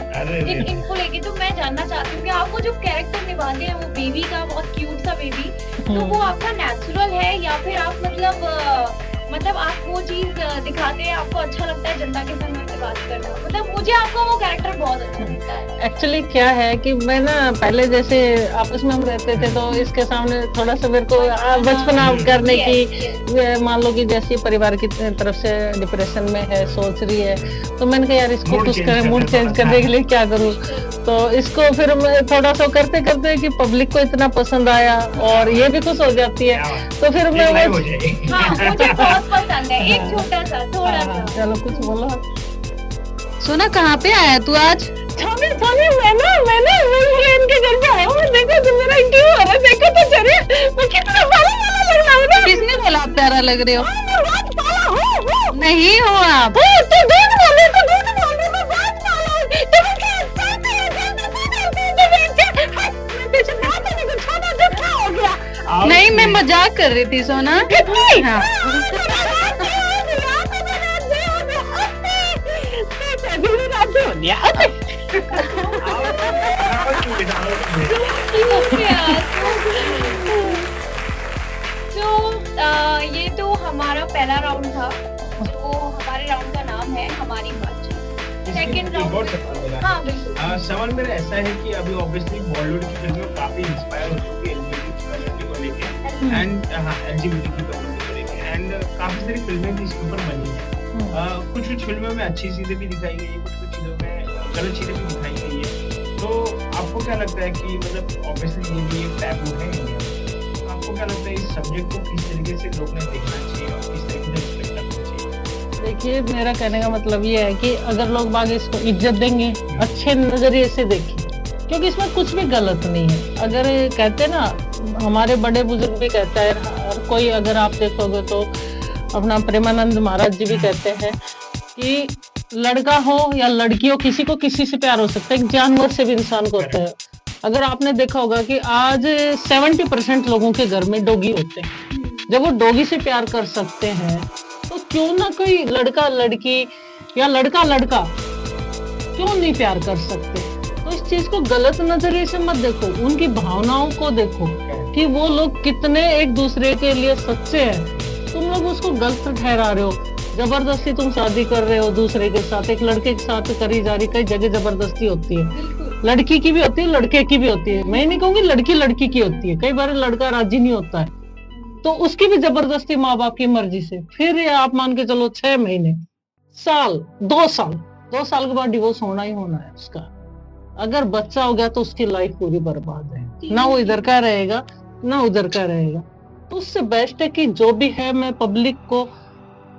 Speaker 2: इनको लेके, तो मैं जानना चाहती हूँ कि आप वो जो कैरेक्टर निभाते हैं, वो बेबी का, बहुत क्यूट सा बेबी, तो वो आपका नेचुरल है या फिर आप मतलब आप वो चीज दिखाते हैं, आपको अच्छा लगता है जनता के सामने से बात करना? मतलब मुझे आपका वो कैरेक्टर बहुत अच्छा लगता है।
Speaker 5: एक्चुअली क्या है कि मैं ना पहले जैसे आपस में हम रहते थे, तो इसके सामने थोड़ा सा मेरे को बचपना करने की, मान लो कि जैसे परिवार की तरफ से डिप्रेशन में है, सोच रही है, तो मैंने कहा यार इसको कुछ करें, मूड चेंज करने के लिए क्या करूँ, तो इसको फिर मैं थोड़ा सा करते करते कि पब्लिक को इतना पसंद आया और ये भी खुश हो जाती है, तो फिर मैं वो
Speaker 2: मुझे बहुत पसंद है, एक छोटा सा थोड़ा सा।
Speaker 5: चलो कुछ बोलो।
Speaker 4: सोना कहाँ पे आया तू आज?
Speaker 5: मैं मेरी फ्रेंड के घर पे आया हूँ, देखो तो मेरा इंटरव्यू हो रहा है, देखो तो चलिए।
Speaker 4: लग रहे हो। नहीं हो आप। नहीं, मैं मजाक कर रही थी सोना। हाँ।
Speaker 3: ये तो हमारा पहला राउंड था, जो हमारे राउंड का नाम है हमारी मंच। सेकंड राउंड, हाँ बिल्कुल।
Speaker 1: सवाल मेरा ऐसा है कि अभी ऑब्वियसली बॉलीवुड की फिल्में काफी इंस्पायर हो चुकी है एलजीबीटी को लेके एंड एलजीबीटी की कम्युनिटी को लेके एंड काफी सारी फिल्में भी इसके ऊपर बनी है। कुछ कुछ फिल्मों में अच्छी चीजें भी दिखाई गई है, कुछ कुछ चीजों में गलत चीजें भी दिखाई गई है। तो आपको क्या लगता है कि मतलब ऑब्वियसली ये भी एक टैबू है इंडिया में, तो आपको क्या लगता है इस सब्जेक्ट को किस तरीके से लोग ने देखना चाहिए और किस तरीके से रिस्पेक्ट करना चाहिए?
Speaker 5: देखिए, मेरा कहने का मतलब ये है कि अगर लोग बाग इसको इज्जत देंगे, अच्छे नजरिए से देखें, क्योंकि इसमें कुछ भी गलत नहीं है। अगर कहते ना, हमारे बड़े बुजुर्ग भी कहते हैं, हर कोई, अगर आप देखोगे तो अपना प्रेमानंद महाराज जी भी कहते हैं कि लड़का हो या लड़की हो, किसी को किसी से प्यार हो सकता है, एक जानवर से भी इंसान को होता है। अगर आपने देखा होगा कि आज 70% लोगों के घर में डॉगी होते हैं। जब वो डॉगी से प्यार कर सकते हैं तो क्यों ना कोई लड़का लड़की या लड़का लड़का क्यों नहीं प्यार कर सकते। तो इस चीज को गलत नजरिए से मत देखो, उनकी भावनाओं को देखो कि वो लोग कितने एक दूसरे के लिए सच्चे हैं। तुम लोग उसको गलत ठहरा रहे हो, जबरदस्ती तुम शादी कर रहे हो दूसरे के साथ, एक लड़के के साथ करी जा रही। कई जगह जबरदस्ती होती है, लड़की की भी होती है, लड़के की भी होती है। मैं नहीं कहूंगी लड़की लड़की की होती है, कई बार लड़का राजी नहीं होता है तो उसकी भी जबरदस्ती माँ बाप की मर्जी से। फिर ये आप मान के चलो 6 महीने, साल, 2 साल के बाद डिवोर्स होना ही होना है उसका। अगर बच्चा हो गया तो उसकी लाइफ पूरी बर्बाद है, ना वो इधर का रहेगा ना उधर का रहेगा। तो उससे बेस्ट है कि जो भी है, मैं पब्लिक को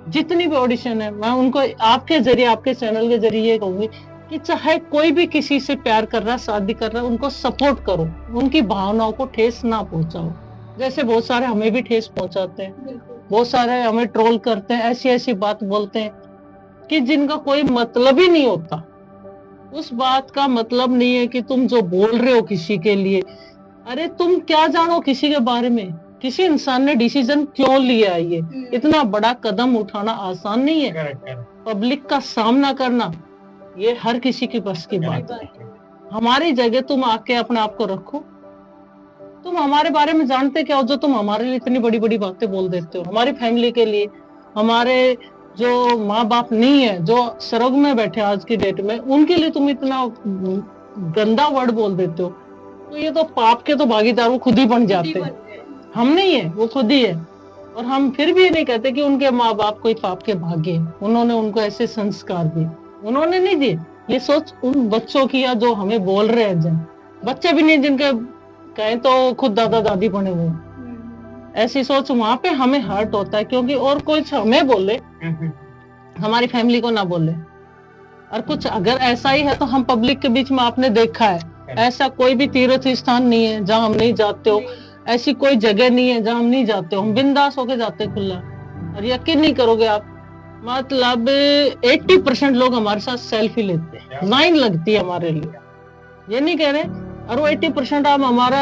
Speaker 5: जितनी भी ऑडिशन है, मैं उनको आपके जरिए, आपके चैनल के जरिए ये कहूंगी कि चाहे कोई भी किसी से प्यार कर रहा है, शादी कर रहा है, उनको सपोर्ट करो, उनकी भावनाओं को ठेस ना पहुंचाओ। जैसे बहुत सारे हमें भी ठेस पहुंचाते हैं, बहुत सारे हमें ट्रोल करते हैं, ऐसी ऐसी बात बोलते हैं कि जिनका कोई मतलब ही नहीं होता। उस बात का मतलब नहीं है कि तुम जो बोल रहे हो किसी के लिए, अरे तुम क्या जानो किसी के बारे में, किसी इंसान ने डिसीजन क्यों लिया है। ये इतना बड़ा कदम उठाना आसान नहीं है। पब्लिक का सामना करना ये हर किसी की बस की बात है। हमारी जगह तुम आके अपने आप को रखो। तुम हमारे बारे में जानते क्या हो जो तुम हमारे लिए इतनी बड़ी बड़ी बातें बोल देते हो। हमारी फैमिली के लिए, हमारे जो माँ बाप नहीं है, जो स्वर्ग में बैठे आज की डेट में, उनके लिए तुम इतना गंदा वर्ड बोल देते हो। तो ये तो पाप के तो भागीदार वो खुद ही बन जाते हैं। हम नहीं है, वो खुद ही है। और हम फिर भी ये नहीं कहते कि उनके माँ बाप कोई पाप के भागे, उन्होंने उनको ऐसे संस्कार दिए, उन्होंने नहीं दिए। ये सोच उन बच्चों की या जो हमें बोल रहे हैं, जिन बच्चे भी नहीं, जिनके कहें तो खुद दादा दादी बने हुए, ऐसी सोच वहां पे हमें हर्ट होता है। क्योंकि और कोई हमें बोले, हमारी फैमिली को ना बोले। और कुछ अगर ऐसा ही है तो हम पब्लिक के बीच में, आपने देखा है, ऐसा कोई भी तीर्थ स्थान नहीं है जहाँ हम नहीं जाते हो, ऐसी कोई जगह नहीं है जहाँ हम नहीं जाते हो। हम बिंदास होके जाते खुला। और यकीन नहीं करोगे आप, मतलब 80% लोग हमारे साथ सेल्फी लेते हैं, लाइन लगती है हमारे लिए, ये नहीं कह रहे। और वो 80% आप हमारा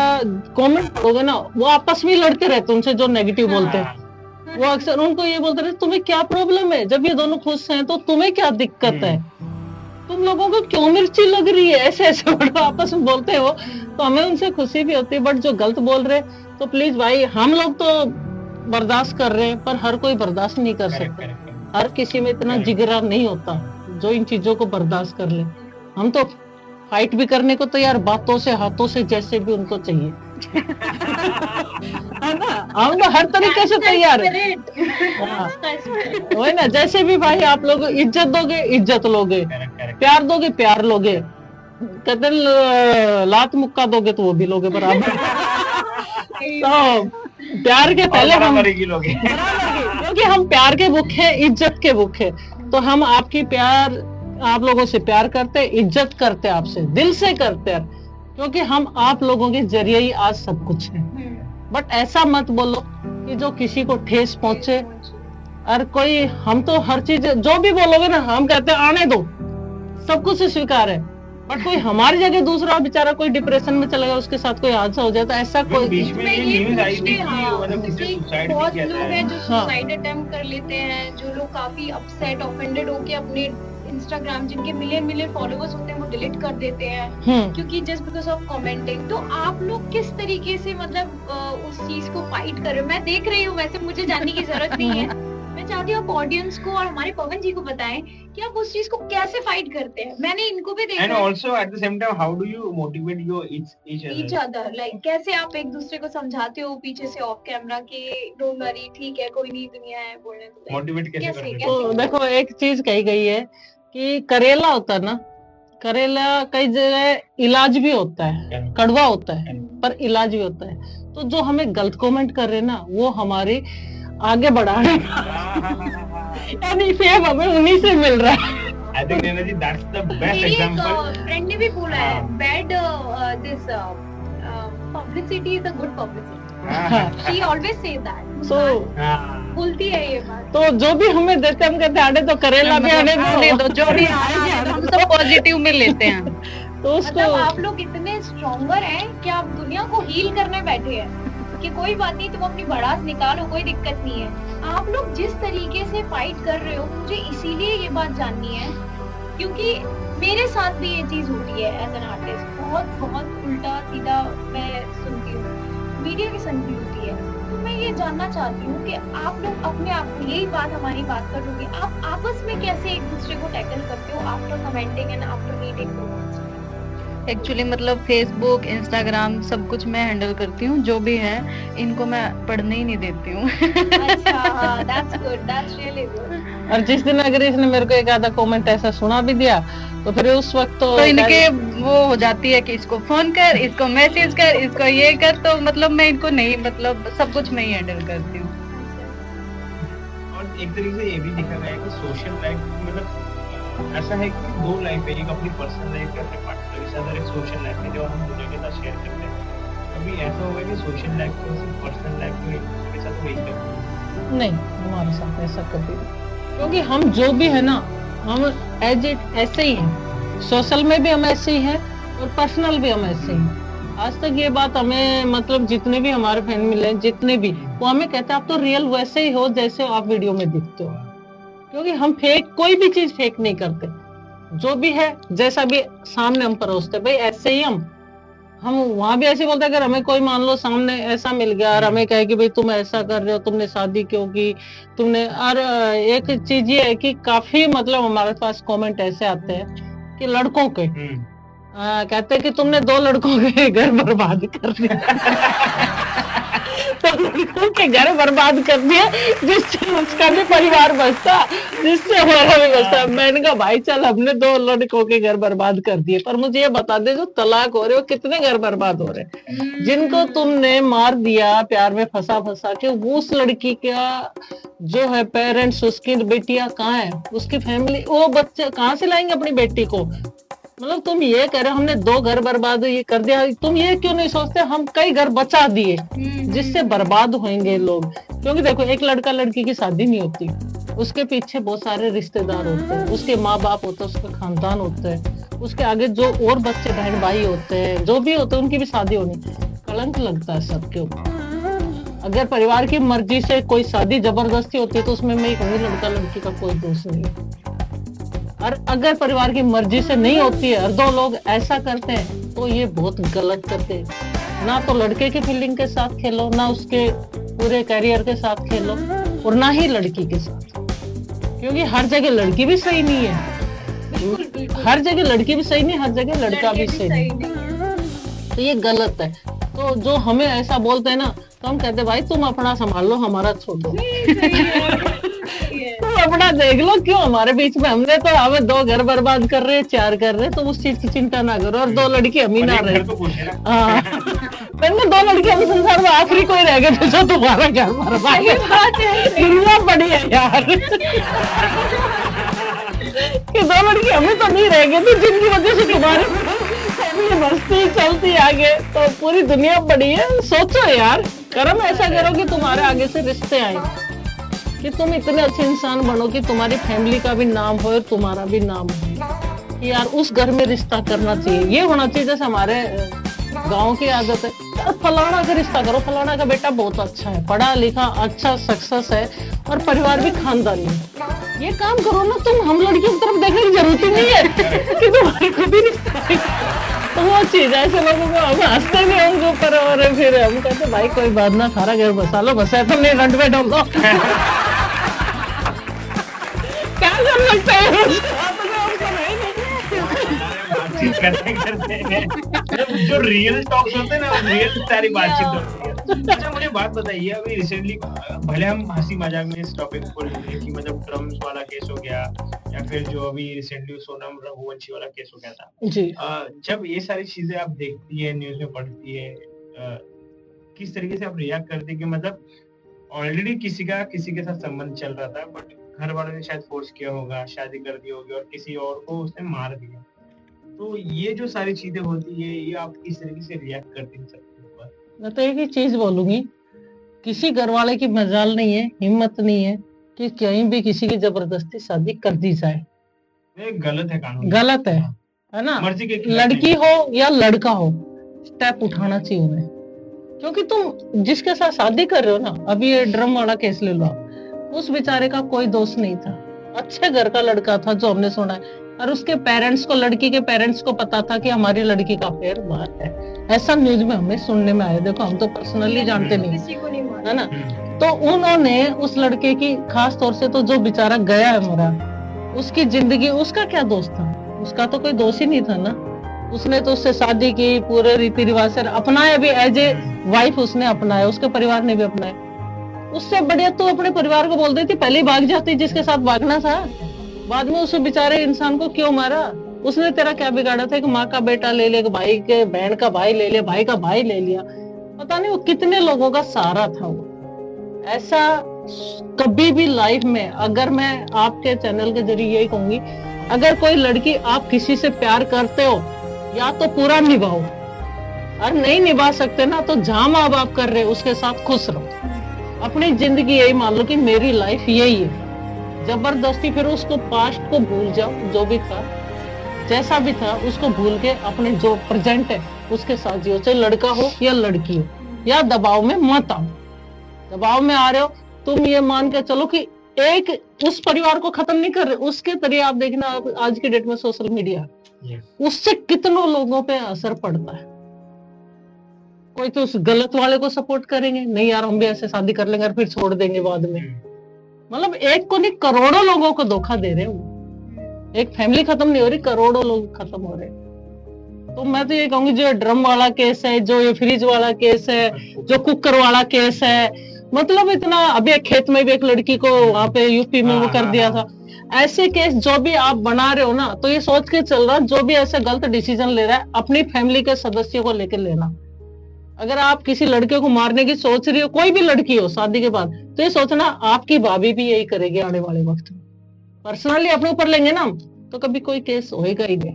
Speaker 5: कमेंट पढ़ोगे ना, वो आपस में लड़ते रहते हैं उनसे जो नेगेटिव बोलते हैं। वो अक्सर उनको ये बोलते रहते, तुम्हें क्या प्रॉब्लम है, जब ये दोनों खुश हैं तो तुम्हें क्या दिक्कत है, तुम लोगों को क्यों मिर्ची लग रही है, ऐसे ऐसे आपस में बोलते हैं वो। तो हमें उनसे खुशी भी होती है। बट जो गलत बोल रहे तो प्लीज भाई, हम लोग तो बर्दाश्त कर रहे हैं, पर हर कोई बर्दाश्त नहीं कर सकता। हर किसी में इतना जिगरा नहीं होता जो इन चीजों को बर्दाश्त कर ले। हम तो फाइट भी करने को तैयार, बातों से, हाथों से, जैसे भी उनको चाहिए है ना। हम तो हर तरीके से तैयार है। वही ना, जैसे भी भाई आप लोग इज्जत दोगे, इज्जत लोगे, प्यार दोगे, प्यार लोगे, कहते लात मुक्का दोगे तो वो भी लोगे बराबर। तो प्यार के पहले हम, क्योंकि हम प्यार के भूखे, इज्जत के भूखे। तो हम आपकी प्यार, आप लोगों से प्यार करते, इज्जत करते, आपसे दिल से करते हैं, क्योंकि हम आप लोगों के जरिए ही आज सब कुछ है। बट ऐसा मत बोलो कि कि जो किसी को ठेस पहुंचे। और कोई, हम तो हर चीज जो भी बोलोगे ना, हम कहते हैं आने दो, सब कुछ स्वीकार है। बट कोई हमारी जगह दूसरा बेचारा कोई डिप्रेशन में चला गया, उसके साथ कोई हादसा हो जाए तो ऐसा कोई
Speaker 1: बीच में ये न्यूज आई थी कि
Speaker 3: हाँ,
Speaker 1: मतलब किसी
Speaker 3: कि
Speaker 1: सुसाइड
Speaker 3: बहुत
Speaker 1: भी किया
Speaker 3: लोग
Speaker 1: था।
Speaker 3: हैं जो
Speaker 5: हाँ।
Speaker 3: सुसाइड अटेम्प्ट कर लेते हैं, जो लोग काफी अपसेट ऑफेंडेड होके अपने इंस्टाग्राम जिनके मिलियन फॉलोवर्स होते हैं वो डिलीट कर देते हैं क्योंकि जस्ट बिकॉज ऑफ कमेंटिंग। तो आप लोग किस तरीके से मतलब उस चीज को फाइट कर रहे हो? मैं देख रही हूँ, वैसे मुझे जानने की जरूरत नहीं है। मैं चाहती हूँ आप ऑडियंस को और हमारे पवन जी को बताएं कि आप उस चीज को कैसे फाइट करते हैं। मैंने इनको भी देखा
Speaker 1: एंड
Speaker 3: है।
Speaker 1: Also at the same time how do you motivate your each
Speaker 3: each other, like कैसे आप एक दूसरे को समझाते हो पीछे से ऑफ कैमरा कि डोंट वरी, ठीक है, कोई नहीं, दुनिया है, बोलने दो।
Speaker 1: मोटिवेट कैसे
Speaker 3: कैसे-
Speaker 1: करते
Speaker 5: तो देखो, एक चीज कही गई है कि करेला होता है ना, करेला कई जगह इलाज भी होता है, कड़वा होता है पर इलाज भी होता है। तो जो हमें गलत कमेंट कर रहे हैं ना, वो हमारे आगे बढ़ाने यानी फेम हमें उन्हीं से मिल रहा है।
Speaker 1: I think Naina ji that's the best
Speaker 3: मेरी
Speaker 1: एग्जांपल।
Speaker 3: एक फ्रेंड ने भी बोला है,
Speaker 1: हाँ।
Speaker 3: Bad this publicity is a good publicity.
Speaker 5: हाँ।
Speaker 3: शी ऑलवेज से दैट,
Speaker 5: तो
Speaker 3: बोलती है ये बात।
Speaker 5: तो जो भी हमें देते हैं, हम कहते हैं आने तो करेला भी आने
Speaker 4: आने
Speaker 5: दो,
Speaker 4: दो, जो भी आने दो, हम सब पॉजिटिव में लेते हैं।
Speaker 5: तो
Speaker 3: मतलब
Speaker 5: उसको
Speaker 3: आप लोग इतने स्ट्रॉन्गर हैं कि आप दुनिया को हील करने बैठे हैं कि कोई बात नहीं, तुम अपनी भड़ास निकालो, कोई दिक्कत नहीं है। आप लोग जिस तरीके से फाइट कर रहे हो, मुझे इसीलिए ये बात जाननी है क्योंकि मेरे साथ भी ये चीज होती है एज एन आर्टिस्ट। बहुत उल्टा सीधा मैं सुनती हूँ, मीडिया की सुनती होती है। तो मैं ये जानना चाहती हूँ कि आप लोग अपने आप को, यही बात हमारी बात कर रही है, आप आपस में कैसे एक दूसरे को टैकल करते हो after commenting and after reading?
Speaker 4: Actually मतलब फेसबुक, इंस्टाग्राम सब कुछ मैं हैंडल करती हूँ। जो भी है इनको मैं पढ़ने ही नहीं देती हूँ।
Speaker 3: अच्छा, that's good, that's really good।
Speaker 5: और जिस दिन अगर इसने मेरे को एक आधा कमेंट ऐसा सुना भी दिया तो फिर उस वक्त तो
Speaker 4: इनके वो हो जाती है कि इसको फोन कर, इसको मैसेज कर, इसको ये कर। तो मतलब मैं इनको नहीं, मतलब सब कुछ मैं ही हैंडल करती हूँ।
Speaker 1: और एक तरीके से ये भी देखा गया है कि सोशल लाइफ मतलब ऐसा है कि दो लाइफ है, एक अपनी पर्सनल लाइफ है, अपने पार्टनर के साथ, और एक सोशल लाइफ है जो हम दुनिया के साथ शेयर करते हैं। कभी ऐसा होगा कि सोशल लाइफ को सिर्फ पर्सनल लाइफ को एक दूसरे के साथ वही करते
Speaker 5: नहीं, हमारे साथ ऐसा कभी नहीं। क्योंकि हम जो भी है ना, हम एज इट ऐसे ही हैं। सोशल में भी हम ऐसे ही हैं और पर्सनल भी हम ऐसे ही हैं। आज तक ये बात हमें, मतलब जितने भी हमारे फ्रेंड मिले, जितने भी, वो हमें कहते हैं आप तो रियल वैसे ही हो जैसे आप वीडियो में दिखते हो। क्योंकि हम फेक, कोई भी चीज फेक नहीं करते। जो भी है, जैसा भी सामने हम परोसते, भाई ऐसे ही हम वहां भी ऐसे बोलते हैं। अगर हमें कोई मान लो सामने ऐसा मिल गया और हमें कहे कि भाई तुम ऐसा कर रहे हो, तुमने शादी क्यों की, तुमने, और एक चीज ये है कि काफी मतलब हमारे पास कमेंट ऐसे आते हैं कि लड़कों के कहते हैं कि तुमने 2 लड़कों के घर बर्बाद कर दिया। तो लड़कों के घर बर्बाद कर दिया जिससे उसका भी परिवार बचता, जिससे हमारा भी बचता। मैंने कहा भाई चल, हमने 2 लड़कों के घर बर्बाद कर दिए, पर मुझे ये बता दे जो तलाक हो रहे हो कितने घर बर्बाद हो रहे हैं। जिनको तुमने मार दिया प्यार में फंसा के, वो उस लड़की का जो है पेरेंट्स, उसकी बेटियां कहाँ है, उसकी फैमिली, वो बच्चे कहाँ से लाएंगे अपनी बेटी को। मतलब तुम ये कह रहे हो हमने 2 घर बर्बाद ये कर दिया, तुम ये क्यों नहीं सोचते हम कई घर बचा दिए जिससे बर्बाद होंगे लोग। क्योंकि देखो, एक लड़का लड़की की शादी नहीं होती, उसके पीछे बहुत सारे रिश्तेदार होते हैं, उसके माँ बाप होते हैं, उसका खानदान होता है, उसके आगे जो और बच्चे बहन भाई होते हैं, जो भी होते हैं, उनकी भी शादी होनी। कलंक लगता है सबके ऊपर। अगर परिवार की मर्जी से कोई शादी जबरदस्ती होती है तो उसमें मैं कहूँगी लड़का लड़की का कोई दोष नहीं है। और अगर परिवार की मर्जी से नहीं होती है और 2 लोग ऐसा करते हैं तो ये बहुत गलत करते हैं। ना तो लड़के की फीलिंग के साथ खेलो, ना उसके पूरे करियर के साथ खेलो, और ना ही लड़की के साथ। क्योंकि हर जगह लड़की भी सही नहीं है, हर जगह लड़की भी सही नहीं, हर जगह लड़का भी सही नहीं। तो ये गलत है। तो जो हमें ऐसा बोलते हैं ना, तो हम कहते हैं भाई तुम अपना संभाल लो, हमारा छोड़ो। तुम अपना देख लो, क्यों हमारे बीच में, हमने तो हमें 2 घर बर्बाद कर रहे हैं, 4 कर रहे हैं, तो उस चीज की चिंता ना करो। और 2 लड़की हम ही ना रहे। हाँ, मैंने 2 लड़की हम संसार में आखिरी कोई रह गए जो तुम्हारा घर बर्बाद। दुनिया बड़ी है यार कि 2 लड़की हमें तो नहीं रह गई थी जिनकी वजह से तुम्हारी फैमिली मस्ती चलती आगे, तो पूरी दुनिया बड़ी है। सोचो यार। कर्म ऐसा करो कि तुम्हारे आगे से रिश्ते आए, कि तुम इतने अच्छे इंसान बनो कि तुम्हारी फैमिली का भी नाम हो और तुम्हारा भी नाम हो, कि यार उस घर में रिश्ता करना चाहिए। ये होना चाहिए जैसे हमारे गांव की आदत है, यार फलाना का रिश्ता करो, फलाना का बेटा बहुत अच्छा है, पढ़ा लिखा, अच्छा सक्सेस है और परिवार भी खानदानी है। ये काम करो ना तुम, हम लड़कियों की तरफ देखने की जरूरत ही नहीं है कि तुम्हारे को भी रिश्ता है। तो वो चीज ऐसे लोगों को हम हंसते भी उनके ऊपर, और फिर हम कहते भाई कोई बात ना, सारा घर बसा लो, बसा तो नहीं रंट पे डाल दो। क्या कर सकते हैं
Speaker 1: करते करते जो रियल टॉक्स होते हैं ना, रियल सारी बातचीत होती है। अच्छा मुझे बात बताइए, अभी रिसेंटली भले हम हंसी मजाक में इस टॉपिक को लेंगे कि मतलब ड्रम्स वाला केस हो गया, या फिर जो अभी रिसेंटली सोनम रघुवंशी वाला केस हो गया था
Speaker 5: जी।
Speaker 1: जब ये सारी चीजें आप देखती है, न्यूज में पढ़ती है, किस तरीके से आप रिएक्ट करते हैं कि मतलब ऑलरेडी किसी के साथ संबंध चल रहा था, बट घर वालों ने शायद फोर्स किया होगा, शादी कर दी होगी और किसी और को उसने मार दिया, तो ये जो सारी चीजें होती है, ये आप किस तरीके से रिएक्ट करते हैं सबके ऊपर?
Speaker 5: मैं तो एक ही चीज बोलूंगी, किसी घर वाले की मजाल नहीं है, हिम्मत नहीं है कि कहीं भी किसी की जबरदस्ती शादी कर दी जाए।
Speaker 1: ये गलत है, कानून
Speaker 5: गलत है ना?
Speaker 1: मर्जी के खिलाफ
Speaker 5: लड़की हो या लड़का हो, स्टेप उठाना चाहिए उन्हें, क्योंकि तुम जिसके साथ शादी कर रहे हो ना, अभी ये ड्रम वाला केस ले लो आप, उस बेचारे का कोई दोष नहीं था, अच्छे घर का लड़का था जो हमने सुना है, और उसके पेरेंट्स को, लड़की के पेरेंट्स को पता था कि हमारी लड़की का अफेयर बाहर है। ऐसा न्यूज में हमें सुनने में आया, देखो हम तो पर्सनली जानते नहीं,
Speaker 2: किसी को नहीं मालूम
Speaker 5: है ना? तो उन्होंने उस लड़के की, खास तौर से तो जो बेचारा गया है मरा, उसकी जिंदगी, उसका क्या दोष था? उसका तो कोई दोष ही नहीं था ना। उसने तो उससे शादी की, पूरे रीति रिवाज से अपनाया भी, एज ए वाइफ उसने अपनाया, उसके परिवार ने भी अपनाया। उससे बढ़िया तो अपने परिवार को बोल देती, पहले ही भाग जाती जिसके साथ भागना था, बाद में उस बेचारे इंसान को क्यों मारा? उसने तेरा क्या बिगाड़ा था कि माँ का बेटा ले लिया, भाई के बहन का भाई ले लिया, भाई का भाई ले लिया, पता नहीं वो कितने लोगों का सहारा था वो। ऐसा कभी भी लाइफ में, अगर मैं आपके चैनल के जरिए यही कहूंगी, अगर कोई लड़की, आप किसी से प्यार करते हो या तो पूरा निभाओ, और नहीं निभा सकते ना तो जहां माँ बाप कर रहे उसके साथ खुश रहो। अपनी जिंदगी यही मान लो कि मेरी लाइफ यही है, जबरदस्ती फिर उसको पास्ट को भूल जाओ, जो भी था जैसा भी था उसको भूल के अपने जो प्रेजेंट है उसके साथ जियो, चाहे लड़का हो या लड़की हो, या दबाव में मत आओ। दबाव में आ रहे हो तुम, ये मान के चलो कि एक उस परिवार को खत्म नहीं कर रहे, उसके जरिए आप देखना आज की डेट में सोशल मीडिया, उससे कितनों लोगों पे असर पड़ता है। कोई तो उस गलत वाले को सपोर्ट करेंगे, नहीं यार हम भी ऐसे शादी कर लेंगे और फिर छोड़ देंगे बाद में। मतलब एक को नहीं, करोड़ों लोगों को धोखा दे रहे हो। एक फैमिली खत्म नहीं हो रही, करोड़ों लोग खत्म हो रहे। तो मैं तो ये कहूंगी, जो ड्रम वाला केस है, जो ये फ्रिज वाला केस है, जो कुकर वाला केस है, मतलब इतना, अभी एक खेत में भी एक लड़की को वहां पे यूपी में वो कर दिया था। ऐसे केस जो भी आप बना रहे हो ना, तो ये सोच के चल रहा, जो भी ऐसे गलत डिसीजन ले रहा है अपनी फैमिली के सदस्यों को लेकर लेना। अगर आप किसी लड़के को मारने की सोच रही हो, कोई भी लड़की हो शादी के बाद, तो ये सोचना आपकी भाभी भी यही करेगी आने वाले वक्त में। पर्सनली अपने ऊपर लेंगे ना तो कभी कोई केस होएगा ही नहीं,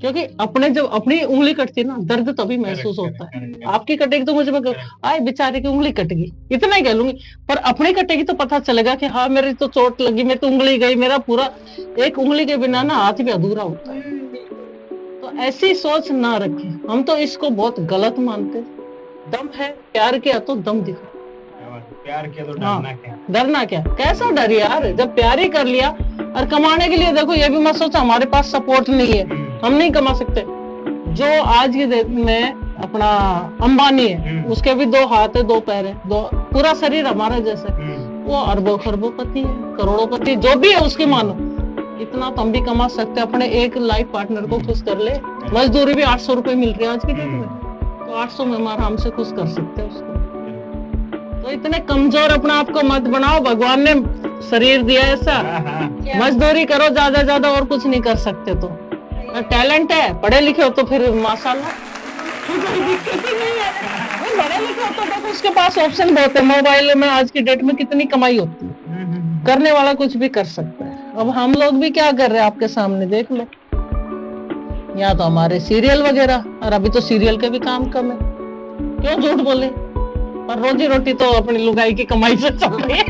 Speaker 5: क्योंकि अपने जब अपनी उंगली कटती है ना, दर्द तभी महसूस होता है। आपकी कटेगी तो मुझे आए बेचारे की उंगली कट गई, इतना ही कह लूंगी, पर अपनी कटेगी तो पता चलेगा कि हाँ मेरी तो चोट लगी, मेरी तो उंगली गई, मेरा पूरा एक उंगली के बिना ना हाथ भी अधूरा होता है। तो ऐसी सोच ना रखें, हम तो इसको बहुत गलत मानते। दम है, प्यार किया तो दम दिखा,
Speaker 1: प्यार किया तो डरना क्या?
Speaker 5: डरना क्या? कैसा डर यार, जब प्यार ही कर लिया। और कमाने के लिए देखो, ये भी मत सोचो हमारे पास सपोर्ट नहीं है, हम नहीं कमा सकते। जो आज की डेट में अपना अंबानी है, उसके भी 2 हाथ है, 2 पैर है, पूरा शरीर हमारा जैसा, वो अरबों खरबोपति है, करोड़ोंपति, जो भी है उसकी मानो। इतना तो हम भी कमा सकते हैं, अपने एक लाइफ पार्टनर को खुश कर ले। मजदूरी भी 800 रुपए मिल रही है आज की डेट में, तो 800 में हमारा हमसे खुश कर सकते हैं उसको। तो इतने कमजोर अपना आपको मत बनाओ, भगवान ने शरीर दिया ऐसा, मजदूरी करो ज्यादा ज्यादा, और कुछ नहीं कर सकते। तो टैलेंट है, पढ़े लिखे हो तो फिर माशाल्लाह, कोई दिक्कत ही नहीं है। पढ़े लिखे हो तो देखो उसके पास ऑप्शन बहुत है। मोबाइल में आज की डेट में कितनी कमाई होती है, करने वाला कुछ भी कर सकता है। अब हम लोग भी क्या कर रहे हैं आपके सामने देख लो, या तो हमारे सीरियल वगैरह, और अभी तो सीरियल के भी काम कम है, क्यों झूठ बोले। पर रोजी रोटी तो अपनी लुगाई की कमाई से चल रही है।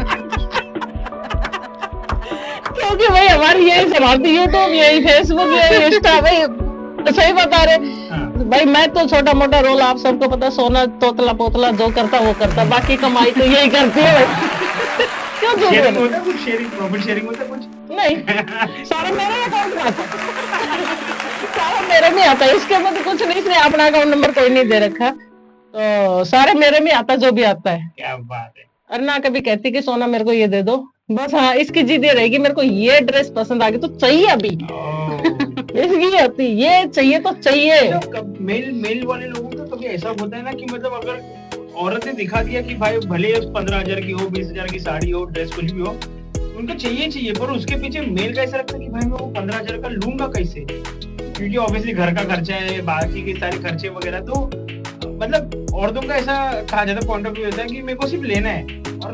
Speaker 5: क्योंकि भाई हमारी यही चलाती यूट्यूब, यही फेसबुक, यही इंस्टा। भाई सही बता रहे भाई, मैं तो छोटा मोटा रोल, आप सबको पता, सोना तोतला पोतला जो करता वो करता, बाकी कमाई तो यही करती है भाई। क्यों झूठ
Speaker 1: शेयरिंग
Speaker 5: बोलूं?
Speaker 1: होता है कुछ, शेयरिंग, प्रॉफिट शेयरिंग होता है कुछ?
Speaker 5: नहीं, सारा मेरे अकाउंट में आता है। सारा मेरे में आता है, इसके अंदर कुछ नहीं, इसने अपना अकाउंट नंबर कोई नहीं दे रखा, तो सारे मेरे में आता जो भी आता है।
Speaker 1: क्या बात है।
Speaker 5: अर्ना कभी कहती कि सोना मेरे को ये दे दो, बस हाँ इसकी जिद ये रहेगी मेरे को ये ड्रेस पसंद आ गई तो चाहिए अभी। इसकी ये होती, ये चाहिए तो चाहिए।
Speaker 1: मेल वाले लोगों का कभी ऐसा होता है ना कि मतलब अगर औरत ने दिखा दिया कि भाई भले 15,000 की हो, 20,000 की साड़ी हो, ड्रेस कुछ भी हो, उनको चाहिए, पर उसके पीछे मेल का ऐसा लगता है कि भाई मैं वो 15,000 का लूंगा कैसे, क्योंकि ऑब्वियसली घर का खर्चा है, बाकी के सारे खर्चे वगैरह। तो मतलब औरतों का ऐसा कहा जाता है, पॉइंट ऑफ व्यू होता है कि मेरे को सिर्फ लेना है, और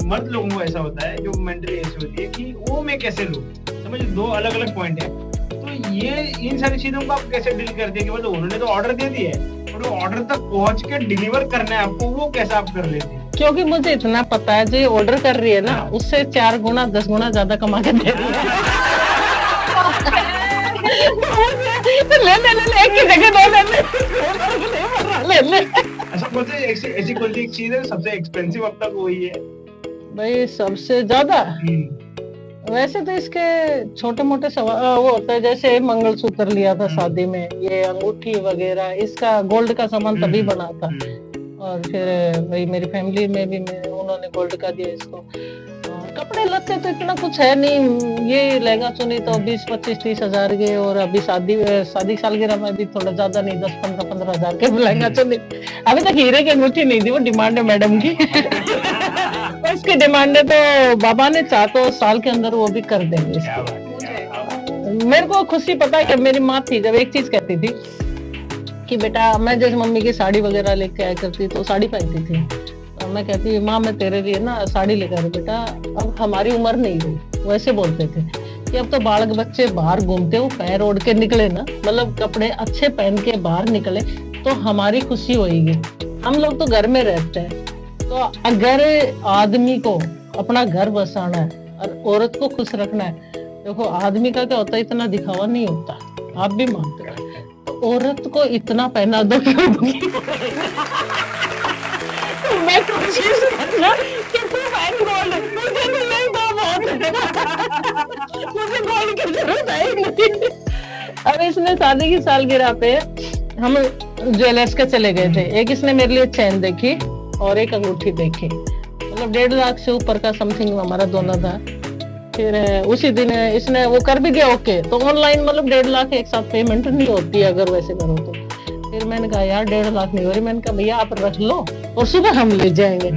Speaker 1: मर्द लोगों को ऐसा होता है जो मेंटली ऐसी होती है कि वो मैं कैसे लूं। समझ, दो अलग अलग पॉइंट है। तो ये इन सारी चीजों को आप कैसे डील करते हैं कि मतलब उन्होंने तो ऑर्डर दे दिया है, और वो ऑर्डर तक पहुंच के डिलीवर करना है आपको, वो कैसा आप कर लेते हैं?
Speaker 5: क्योंकि मुझे इतना पता है जो ये ऑर्डर कर रही है ना, उससे 4 गुना 10 गुना ज्यादा कमा के दे रही है। ले एक ही जगह ले।
Speaker 1: अच्छा, कौन सी ऐसी कौन सी एक चीज है सबसे एक्सपेंसिव अब तक वही है?
Speaker 5: भाई सबसे ज्यादा वैसे तो इसके छोटे मोटे वो होता है, जैसे मंगलसूत्र लिया था शादी में, ये अंगूठी वगैरह, इसका गोल्ड का सामान तभी बना था। और फिर भाई मेरी फैमिली में भी उन्होंने गोल्ड का दिया इसको। और कपड़े लत्ते तो इतना कुछ है नहीं, ये लहंगा चुनी तो 20-25-30 हजार के, और अभी शादी सालगिरह में भी थोड़ा ज्यादा नहीं, 10-15 हजार के लहंगा चुनी। अभी तक हीरे की अंगूठी नहीं दी, वो डिमांड है मैडम की। इसकी डिमांड है, तो बाबा ने चाह तो साल के अंदर वो भी कर देंगे इसको। मेरे को खुशी पता है कि मेरी माँ थी, जब एक चीज कहती थी कि बेटा, मैं जैसे मम्मी की साड़ी वगैरह लेके आया करती तो साड़ी पहनती थी, तो मैं कहती माँ मैं तेरे लिए ना साड़ी लेकर आई बेटा, अब हमारी उम्र नहीं हुई। वैसे बोलते थे कि अब तो बालक बच्चे बाहर घूमते हो, पैर ओढ़ के निकले ना, मतलब कपड़े अच्छे पहन के बाहर निकले तो हमारी खुशी होगी। हम लोग तो घर में रहते हैं, तो अगर आदमी को अपना घर बसाना है और औरत को खुश रखना है, देखो आदमी का क्या होता है, इतना दिखावा नहीं होता, आप भी मानते हो, तो औरत को इतना पहना दो। मैं कोशिश करना कि तू पहन गोल्ड, मुझे नहीं दो, मुझे गोल्ड की जरूरत है नहीं। अब इसने शादी की सालगिरह पे हम ज्वेलर्स के चले गए थे, एक इसने मेरे लिए चेन देखी और एक अंगूठी देखी, मतलब 1.5 लाख से ऊपर का समथिंग हमारा दोनों था। फिर उसी दिन इसने वो कर भी दिया ओके, तो ऑनलाइन मतलब 1.5 लाख एक साथ पेमेंट नहीं होती अगर वैसे करो तो। फिर मैंने कहा यार 1.5 लाख नहीं हो रही, मैंने कहा भैया आप रख लो और सुबह हम ले जाएंगे।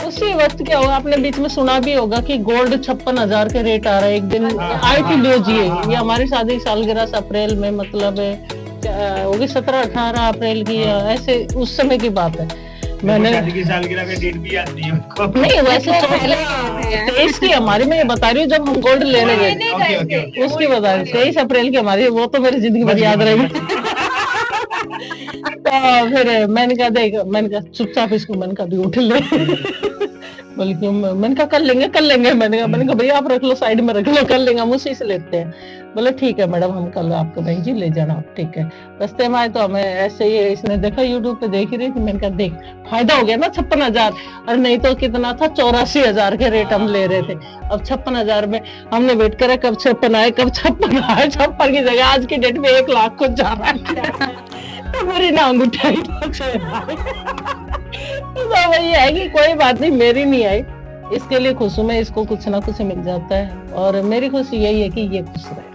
Speaker 5: उसी वक्त क्या हुआ, आपने बीच में सुना भी होगा कि गोल्ड 56,000 के रेट आ रहा है। एक दिन आई थी न्यूज, ये हमारी शादी की सालगिरह अप्रैल में, मतलब होगी 17-18 अप्रैल की, ऐसे उस समय की बात है। मैंने
Speaker 1: शादी की सालगिरह का डेट भी याद नहीं है
Speaker 5: नहीं, वैसे पहले 23 की हमारी, मैं बता रही हूँ जब हम गोल्ड लेने गए उसकी बता रही, 23 अप्रैल की हमारी, वो तो मेरी जिंदगी भर याद रहेगी। तो फिर मैंने कहा चुपचाप इसको, मैंने कहा भी उठ ले, बल्कि मैंने कहा कर लेंगे, मैंने कहा भैया आप रख लो, साइड में रख लो, कर लेंगे, हम उसी से लेते हैं। बोले ठीक है मैडम, हम कल आपको बहन जी ले जाना, ठीक है। रास्ते में आए तो हमें ऐसे ही, इसने देखा यूट्यूब पे देख ही रही थी, मैंने कहा देख फायदा हो गया ना 56,000, और नहीं तो कितना था 84,000 के रेट हम ले रहे थे। अब 56,000 में हमने वेट करा कब 56 आए, 56 की जगह आज की डेट में 1 लाख कुछ जा रहा है। तो मेरी ना अंगूठी आई, तो वही है कि कोई बात नहीं, मेरी नहीं आई, इसके लिए खुश हूँ मैं, इसको कुछ ना कुछ मिल जाता है, और मेरी खुशी यही है कि ये खुश रहे।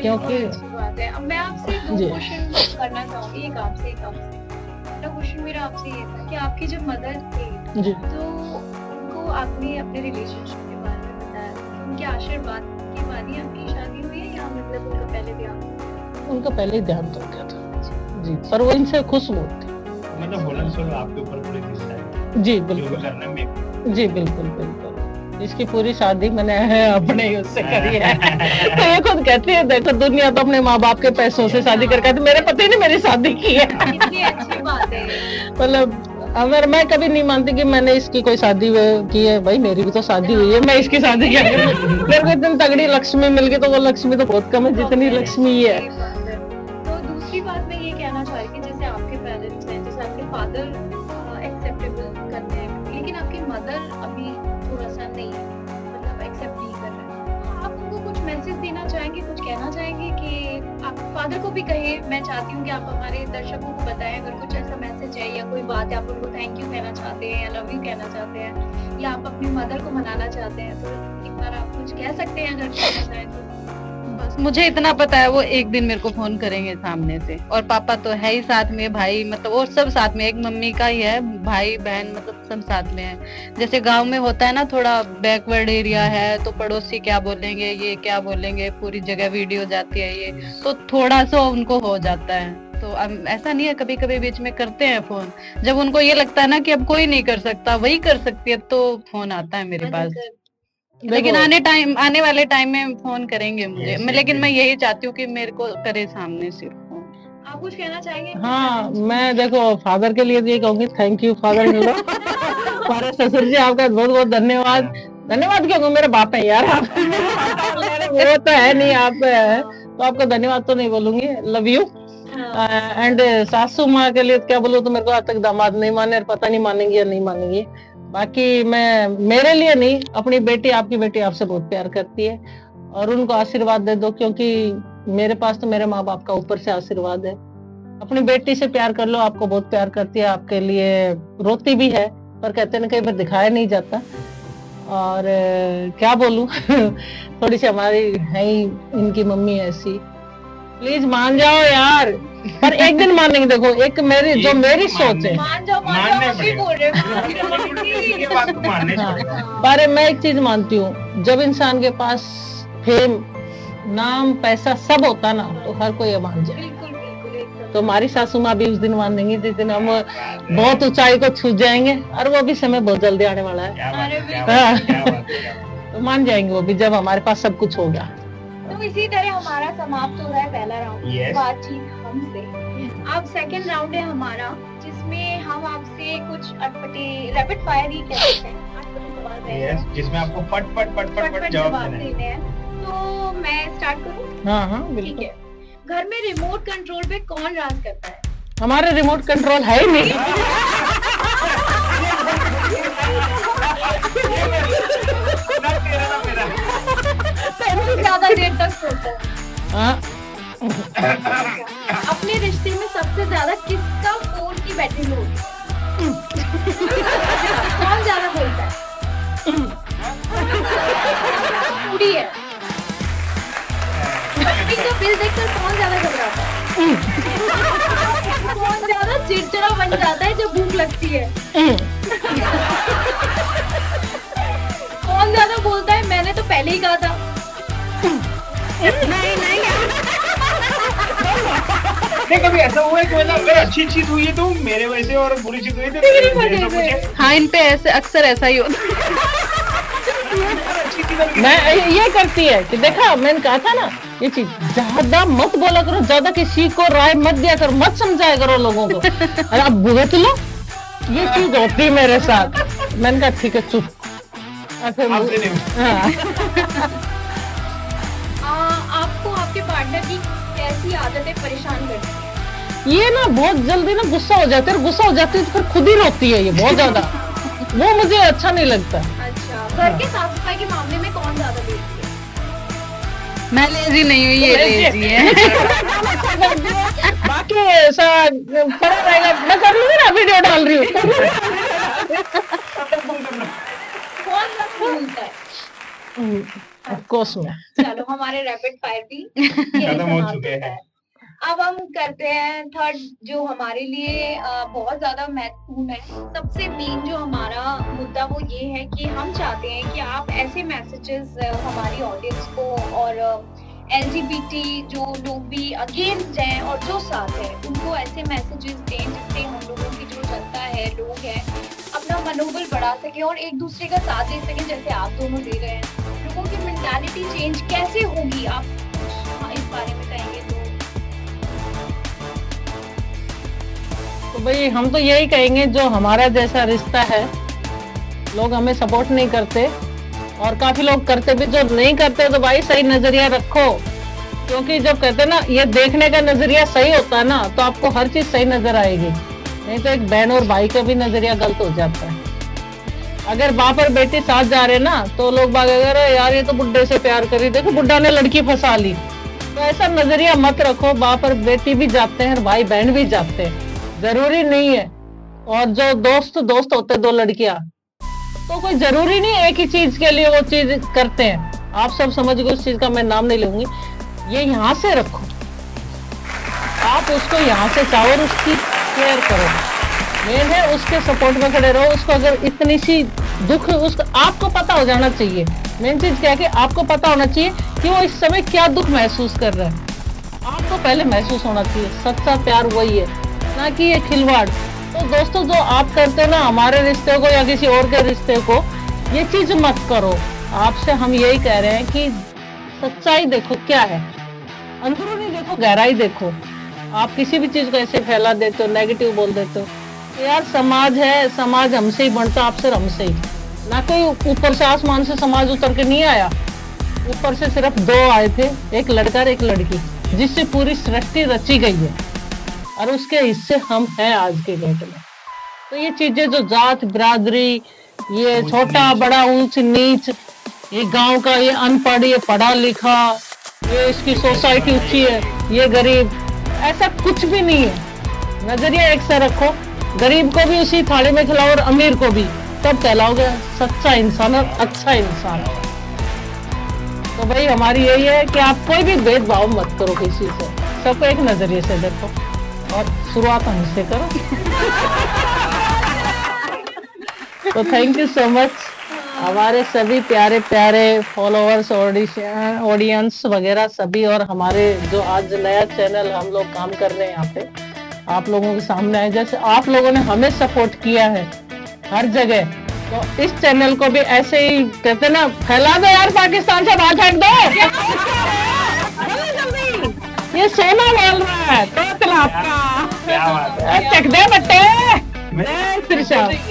Speaker 5: क्योंकि
Speaker 3: बात है। अब मैं आपसे 2 क्वेश्चन करना चाहूंगी, एक आपसे। पहला क्वेश्चन मेरा आपसे ये था कि आपकी जब मदर थे
Speaker 5: जी,
Speaker 3: तो उनको आपने अपने रिलेशनशिप के बारे में बताया, तो उनके आशीर्वाद के बाद ही आपकी शादी हुई है, या मतलब उनका पहले ध्यान?
Speaker 5: उनका पहले ही ध्यान तो गया था जी, पर वो इनसे खुश बहुत थे।
Speaker 1: मतलब बोलन सोलो आपके ऊपर पूरी जिम्मेदारी है
Speaker 5: जी
Speaker 1: जो भी
Speaker 5: बिल्कुल,
Speaker 1: करना है मैं
Speaker 5: जी बिल्कुल। इसकी पूरी शादी मैंने अपने ही उससे करी है। तो ये खुद कहती है देखो दुनिया तो अपने माँ बाप के पैसों से शादी करके, तो मेरे पति ने मेरी शादी की है।
Speaker 3: कितनी अच्छी बात है।
Speaker 5: मतलब अगर मैं कभी नहीं मानती कि मैंने इसकी कोई शादी की है, भाई मेरी भी तो शादी हुई है, मैं इसकी शादी क्या करूं? मेरे को इतनी तगड़ी लक्ष्मी मिल गई, तो वो लक्ष्मी तो बहुत कम है जितनी लक्ष्मी ये है।
Speaker 3: तो दूसरी बात मैं ये कहना चाह रही थी, जैसे आपके पेरेंट्स हैं, जैसे आपके फादर एक्सेप्टेबल करते हैं, लेकिन आपकी मदर अभी थोड़ा सा नहीं, मतलब एक्सेप्ट नहीं कर रहे हैं, तो आप उनको कुछ मैसेज देना चाहेंगे, कुछ कहना चाहेंगे कि आप फादर को भी कहे? मैं चाहती हूँ कि आप हमारे दर्शकों को बताएं, अगर कुछ ऐसा मैसेज है या कोई बात है, आप उनको थैंक यू कहना चाहते हैं या लव यू कहना चाहते हैं, या आप अपनी मदर को मनाना चाहते हैं, तो एक बार आप कुछ कह सकते हैं अगर कहना चाहें तो।
Speaker 4: बस मुझे इतना पता है, वो एक दिन मेरे को फोन करेंगे सामने से, और पापा तो है ही साथ में, भाई मतलब और सब साथ में, एक मम्मी का ही है, भाई बहन मतलब सब साथ में है। जैसे गांव में होता है ना, थोड़ा बैकवर्ड एरिया है, तो पड़ोसी क्या बोलेंगे, ये क्या बोलेंगे, पूरी जगह वीडियो जाती है, ये तो थोड़ा सा उनको हो जाता है। तो अब ऐसा नहीं है, कभी कभी बीच में करते हैं फोन, जब उनको ये लगता है ना कि अब कोई नहीं कर सकता, वही कर सकती है, तो फोन आता है मेरे पास। लेकिन आने वाले टाइम में फोन करेंगे मुझे, लेकिन मैं यही चाहती हूँ कि मेरे को करे सामने से फोन।
Speaker 3: आप कुछ कहना चाहेंगे?
Speaker 5: हाँ, मैं देखो फादर के लिए ये कहूंगी, thank you father in law. हमारे ससुर जी आपका बहुत बहुत धन्यवाद। धन्यवाद क्यों कहूं, मेरे बाप है यार आप। वो तो है नहीं, आप है, तो आपका धन्यवाद तो नहीं बोलूंगी, लव यू। एंड सासू माँ के लिए क्या बोलूं, तो मेरे को आज तक दामाद नहीं माने, और पता नहीं मानेंगे या नहीं मानेंगे। बाकी मैं, मेरे लिए नहीं, अपनी बेटी, आपकी बेटी आपसे बहुत प्यार करती है, और उनको आशीर्वाद दे दो, क्योंकि मेरे पास तो मेरे माँ बाप का ऊपर से आशीर्वाद है। अपनी बेटी से प्यार कर लो, आपको बहुत प्यार करती है, आपके लिए रोती भी है, पर कहते हैं ना कई बार दिखाया नहीं जाता। और क्या बोलूं, थोड़ी सी हमारी है ही इनकी मम्मी ऐसी, प्लीज मान जाओ यार, पर एक दिन मानेंगे। देखो एक मेरी जो मेरी सोच है,
Speaker 3: मान जाओ अभी बोल रहे
Speaker 1: ये बात को मानने छोड़ेगा।
Speaker 5: पर मैं एक चीज मानती हूँ, जब इंसान के पास फेम, नाम, पैसा सब होता ना, तो हर कोई ये मान जाए।
Speaker 3: बिल्कुल बिल्कुल एकदम।
Speaker 5: तो हमारी सासू माँ भी उस दिन मान देंगी, जिस दिन हम बहुत ऊंचाई को छू जाएंगे, और वो भी समय बहुत जल्दी आने वाला है।
Speaker 1: क्या बात है, क्या
Speaker 5: हाँ।
Speaker 1: बात है, क्या बात है।
Speaker 5: तो मान जाएंगे वो भी, जब हमारे पास सब कुछ होगा।
Speaker 3: तो इसी तरह हमारा समाप्त हो रहा है पहला राउंड,
Speaker 1: Yes.
Speaker 3: बातचीत हमसे। अब सेकंड राउंड है हमारा, जिसमें हम आपसे कुछ अटपटे रैपिड फायर ही कह सकते हैं, अटपटे सवाल रहेंगे,
Speaker 1: Yes, जिसमें आपको पट पट पट पट पट जवाब देना है।
Speaker 3: देने हैं। तो मैं स्टार्ट करूं?
Speaker 5: हाँ हाँ
Speaker 3: ठीक
Speaker 5: बिल्कुल।
Speaker 3: है। घर में रिमोट कंट्रोल पे कौन राज करता है?
Speaker 5: हमारे रिमोट कंट्रोल है ही नहीं।
Speaker 3: ज्यादा देर तक सोता है।
Speaker 5: हाँ,
Speaker 3: अपने रिश्ते में सबसे ज्यादा किसका फोन की बैटरी लो होती है? कौन ज्यादा बोलता है? पूरी है। बिजली का बिल देखकर कौन ज्यादा घबराता है? कौन ज्यादा चिड़चिड़ा बन जाता है जब भूख लगती है? कौन ज्यादा बोलता है मैंने तो पहले ही कहा था?
Speaker 1: नहीं, कभी ऐसा हुआ है कि मतलब अगर अच्छी चीज हुई है तो मेरे वजह से, और बुरी चीज हुई है तो मेरे वजह से?
Speaker 4: हाँ, इन पे ऐसे अक्सर ऐसा ही होता है।
Speaker 5: मैं ये करती है कि देखा, मैंने कहा था ना ये चीज, ज्यादा मत बोला करो, ज्यादा किसी को राय मत दिया करो, मत समझाया करो लोगों को, अरे आप भुगत लो। ये चीज होती है मेरे साथ। मैंने कहा ठीक है चुप। और फिर
Speaker 1: आपसे नहीं।
Speaker 5: हाँ।
Speaker 3: आपको आपके पार्टनर की कैसी आदतें परेशान करती हैं?
Speaker 5: ये ना बहुत जल्दी ना गुस्सा हो जाता है, गुस्सा हो जाती है तो फिर खुद ही रोती है ये बहुत ज्यादा। वो मुझे अच्छा नहीं लगता।
Speaker 3: अच्छा, घर के साफ सफाई के मामले में कौन ज्यादा लेजी है?
Speaker 4: मैं लेजी नहीं हूँ, ये लेजी है।
Speaker 5: बाकी ऐसा पड़ा रहेगा, मैं कर लूंगी ना, वीडियो डाल रही हूँ।
Speaker 3: कौन ज्यादा बोलता है?
Speaker 5: ऑफ कोर्स में।
Speaker 3: चलो, हमारे रैपिड फायर भी यही
Speaker 1: खत्म हो
Speaker 3: समाप्त
Speaker 1: चुके
Speaker 3: होता
Speaker 1: हैं।
Speaker 3: है। अब हम करते हैं थर्ड, जो हमारे लिए बहुत ज्यादा महत्वपूर्ण है। सबसे मेन जो हमारा मुद्दा वो ये है कि हम चाहते हैं कि आप ऐसे मैसेजेस हमारी ऑडियंस को, और LGBT जो लोग भी अगेंस्ट हैं और जो साथ है, उनको ऐसे मैसेजेस दें जिससे हम लोगों की जो जनता है, लोग हैं, अपना मनोबल बढ़ा सके और एक दूसरे का साथ दे सके, जैसे आप दोनों दे रहे हैं। लोगों की मेंटालिटी चेंज कैसे होगी, आप इस बारे में कहेंगे तो?
Speaker 5: तो भाई हम तो यही कहेंगे, जो हमारा जैसा रिश्ता है, लोग हमें सपोर्ट नहीं करते और काफी लोग करते भी, जो नहीं करते तो भाई सही नजरिया रखो, क्योंकि जब कहते हैं ना ये देखने का नजरिया सही होता है ना, तो आपको हर चीज सही नजर आएगी। नहीं तो एक बहन और भाई का भी नजरिया गलत हो जाता है। अगर बाप और बेटी साथ जा रहे ना, तो लोग बाग अगर यार ये तो बुड्ढे से प्यार करी, देखो बुड्ढा ने लड़की फंसा ली, तो ऐसा नजरिया मत रखो। बाप और बेटी भी जाते हैं और भाई बहन भी जाते हैं, जरूरी नहीं है। और जो दोस्त होते हैं, दो लड़कियां, तो कोई जरूरी नहीं एक ही चीज के लिए वो चीज करते हैं। आप सब समझ गए, उस चीज का मैं नाम नहीं लूंगी। ये यहाँ से रखो, आप उसको यहाँ से चाहो और उसकी केयर करो। मेन है उसके सपोर्ट में खड़े रहो। उसको अगर इतनी सी दुख, उसको आपको पता हो जाना चाहिए। मेन चीज क्या है कि आपको पता होना चाहिए कि वो इस समय क्या दुख महसूस कर रहा है। आपको पहले महसूस होना चाहिए। सच्चा प्यार वही है, ना कि ये खिलवाड़। तो दोस्तों, जो आप करते हो ना हमारे रिश्ते को या किसी और के रिश्ते को, ये चीज मत करो। आपसे हम यही कह रहे हैं कि सच्चाई देखो क्या है, अंदरूनी देखो, गहराई देखो। आप किसी भी चीज को ऐसे फैला देते हो, नेगेटिव बोल देते हो, तो यार समाज है, समाज हमसे ही बढ़ता, आपसे हमसे ही ना। कोई ऊपर से आसमान से समाज उतर के नहीं आया। ऊपर से सिर्फ दो आए थे, एक लड़का और एक लड़की, जिससे पूरी सृष्टि रची गई है और उसके हिस्से हम हैं आज के डेट में। तो ये चीजें जो जात बिरादरी, ये छोटा बड़ा ऊंच नीच, ये गांव का ये अनपढ़, ये पढ़ा लिखा, ये इसकी सोसाइटी ऊंची है, ये गरीब, ऐसा कुछ भी नहीं है। नजरिया एक सा रखो, गरीब को भी उसी थाली में खिलाओ और अमीर को भी, तब कहलाओगे सच्चा इंसान और अच्छा इंसान। तो भाई हमारी यही है कि आप कोई भी भेदभाव मत करो किसी से, सबको एक नजरिए से देखो और शुरुआत हमसे करो। तो थैंक यू सो मच हमारे सभी प्यारे प्यारे फॉलोअर्स, ऑडियंस वगैरह सभी, और हमारे जो आज नया चैनल हम लोग काम कर रहे हैं यहाँ पे आप लोगों के सामने आए। जैसे आप लोगों ने हमें सपोर्ट किया है हर जगह, तो इस चैनल को भी ऐसे ही कहते ना, फैला दो यार, पाकिस्तान से बाहर फेंक दो। ये सोना बोल रहा है तो आपका
Speaker 1: क्या बात है,
Speaker 5: चक दे बट्टे।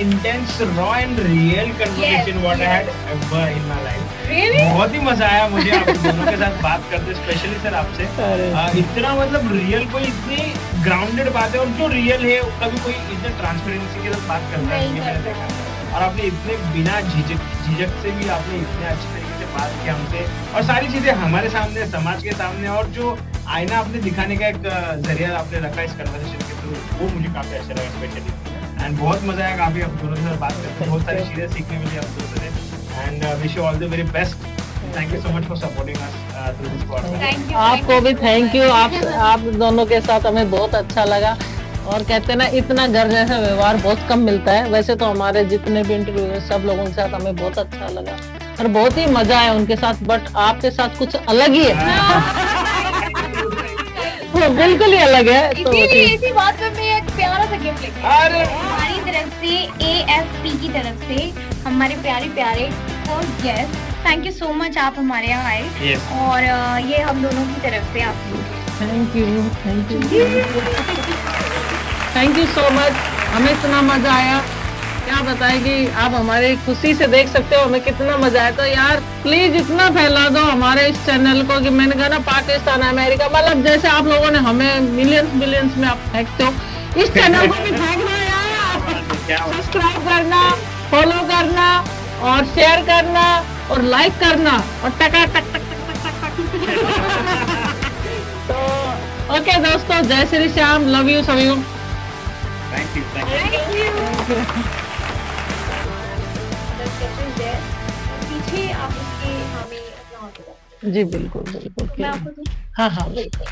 Speaker 1: intense, raw and real conversation what I had ever in my life. बहुत ही मजा आया मुझे आप दोनों के साथ बात करते, स्पेशली सर आपसे। इतना मतलब रियल, कोई इतनी ग्राउंडेड बात है, और जो रियल है कभी कोई इतने ट्रांसपेरेंसी के साथ बात करता है ये मैंने देखा। और आपने इतने बिना झिझक से भी आपने इतने अच्छे तरीके से बात की हमसे, और सारी चीजें हमारे सामने, समाज के सामने, और जो आईना आपने दिखाने का एक जरिया आपने रखा इस कन्वर्सेशन के थ्रू, वो मुझे काफी अच्छा लगा स्पेशली। एंड बहुत मजा आया काफी आप दोनों से बात करके, बहुत सारी चीजें सीखने मिली आप दोनों से। And wish you all the very best. Thank you so much for supporting us through this podcast.
Speaker 5: आपको भी थैंक यू। आप दोनों के साथ हमें बहुत अच्छा लगा, और कहते हैं ना, इतना घर जैसा व्यवहार बहुत कम मिलता है। वैसे तो हमारे जितने भी इंटरव्यू है सब लोगों के साथ हमें बहुत अच्छा लगा और बहुत ही मजा आया उनके साथ, बट आपके साथ कुछ अलग ही है। बिल्कुल ही अलग है। तो
Speaker 2: इसीलिए इसी बात पे मैं एक प्यारा सा गिफ्ट लेके आई।
Speaker 1: अरे
Speaker 2: हमारी तरफ से, AFP की तरफ से, हमारे प्यारे प्यारे guest, thank you so much, आप हमारे यहाँ आए।
Speaker 1: Yes.
Speaker 2: और ये हम दोनों की तरफ से आपको
Speaker 5: थैंक यू सो मच। हमें इतना मजा आया, क्या बताएं कि आप हमारी खुशी से देख सकते हो हमें कितना मजा आया। तो यार प्लीज इतना फैला दो हमारे इस चैनल को कि मैंने कहा ना, पाकिस्तान, अमेरिका, मतलब जैसे आप लोगों ने हमें मिलियंस में आप फेंकते हो, इस चैनल को भी फेंकना यार। सब्सक्राइब करना, फॉलो करना और शेयर करना और लाइक करना और टका टक टक टक टक टक। तो ओके दोस्तों, जय श्री श्याम, लव यू सभी।
Speaker 1: Thank you.
Speaker 2: पीछे आप उसके हमें अपना हाथ दो।
Speaker 5: जी बिल्कुल बिल्कुल,
Speaker 2: मैं आपको दूं?
Speaker 5: हाँ हाँ बिल्कुल।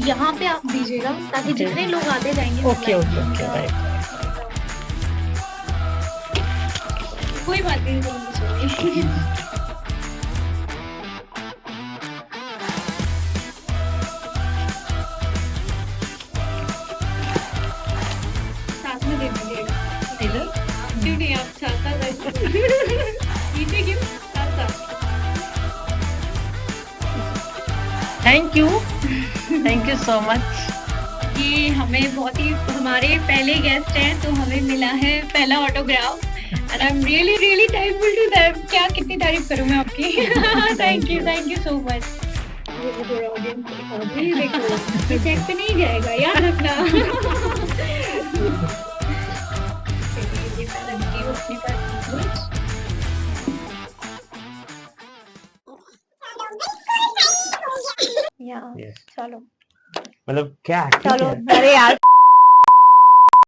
Speaker 2: यहाँ पे आप दीजिएगा ताकि जितने लोग आते जाएंगे।
Speaker 5: Okay okay okay, right.
Speaker 2: कोई बात नहीं। साथ में दे दीजिएगा। क्यों नहीं, आप चाहता
Speaker 5: थैंक यू सो मच।
Speaker 6: कि हमें बहुत ही, हमारे पहले गेस्ट हैं तो हमें मिला है पहला autograph and I am really thankful to them. क्या कितनी तारीफ करूं मैं आपकी। Thank you so much. Reject नहीं जाएगा, याद रखना।
Speaker 3: या
Speaker 1: Yes.
Speaker 3: चलो
Speaker 1: मतलब क्या
Speaker 3: चलो, अरे यार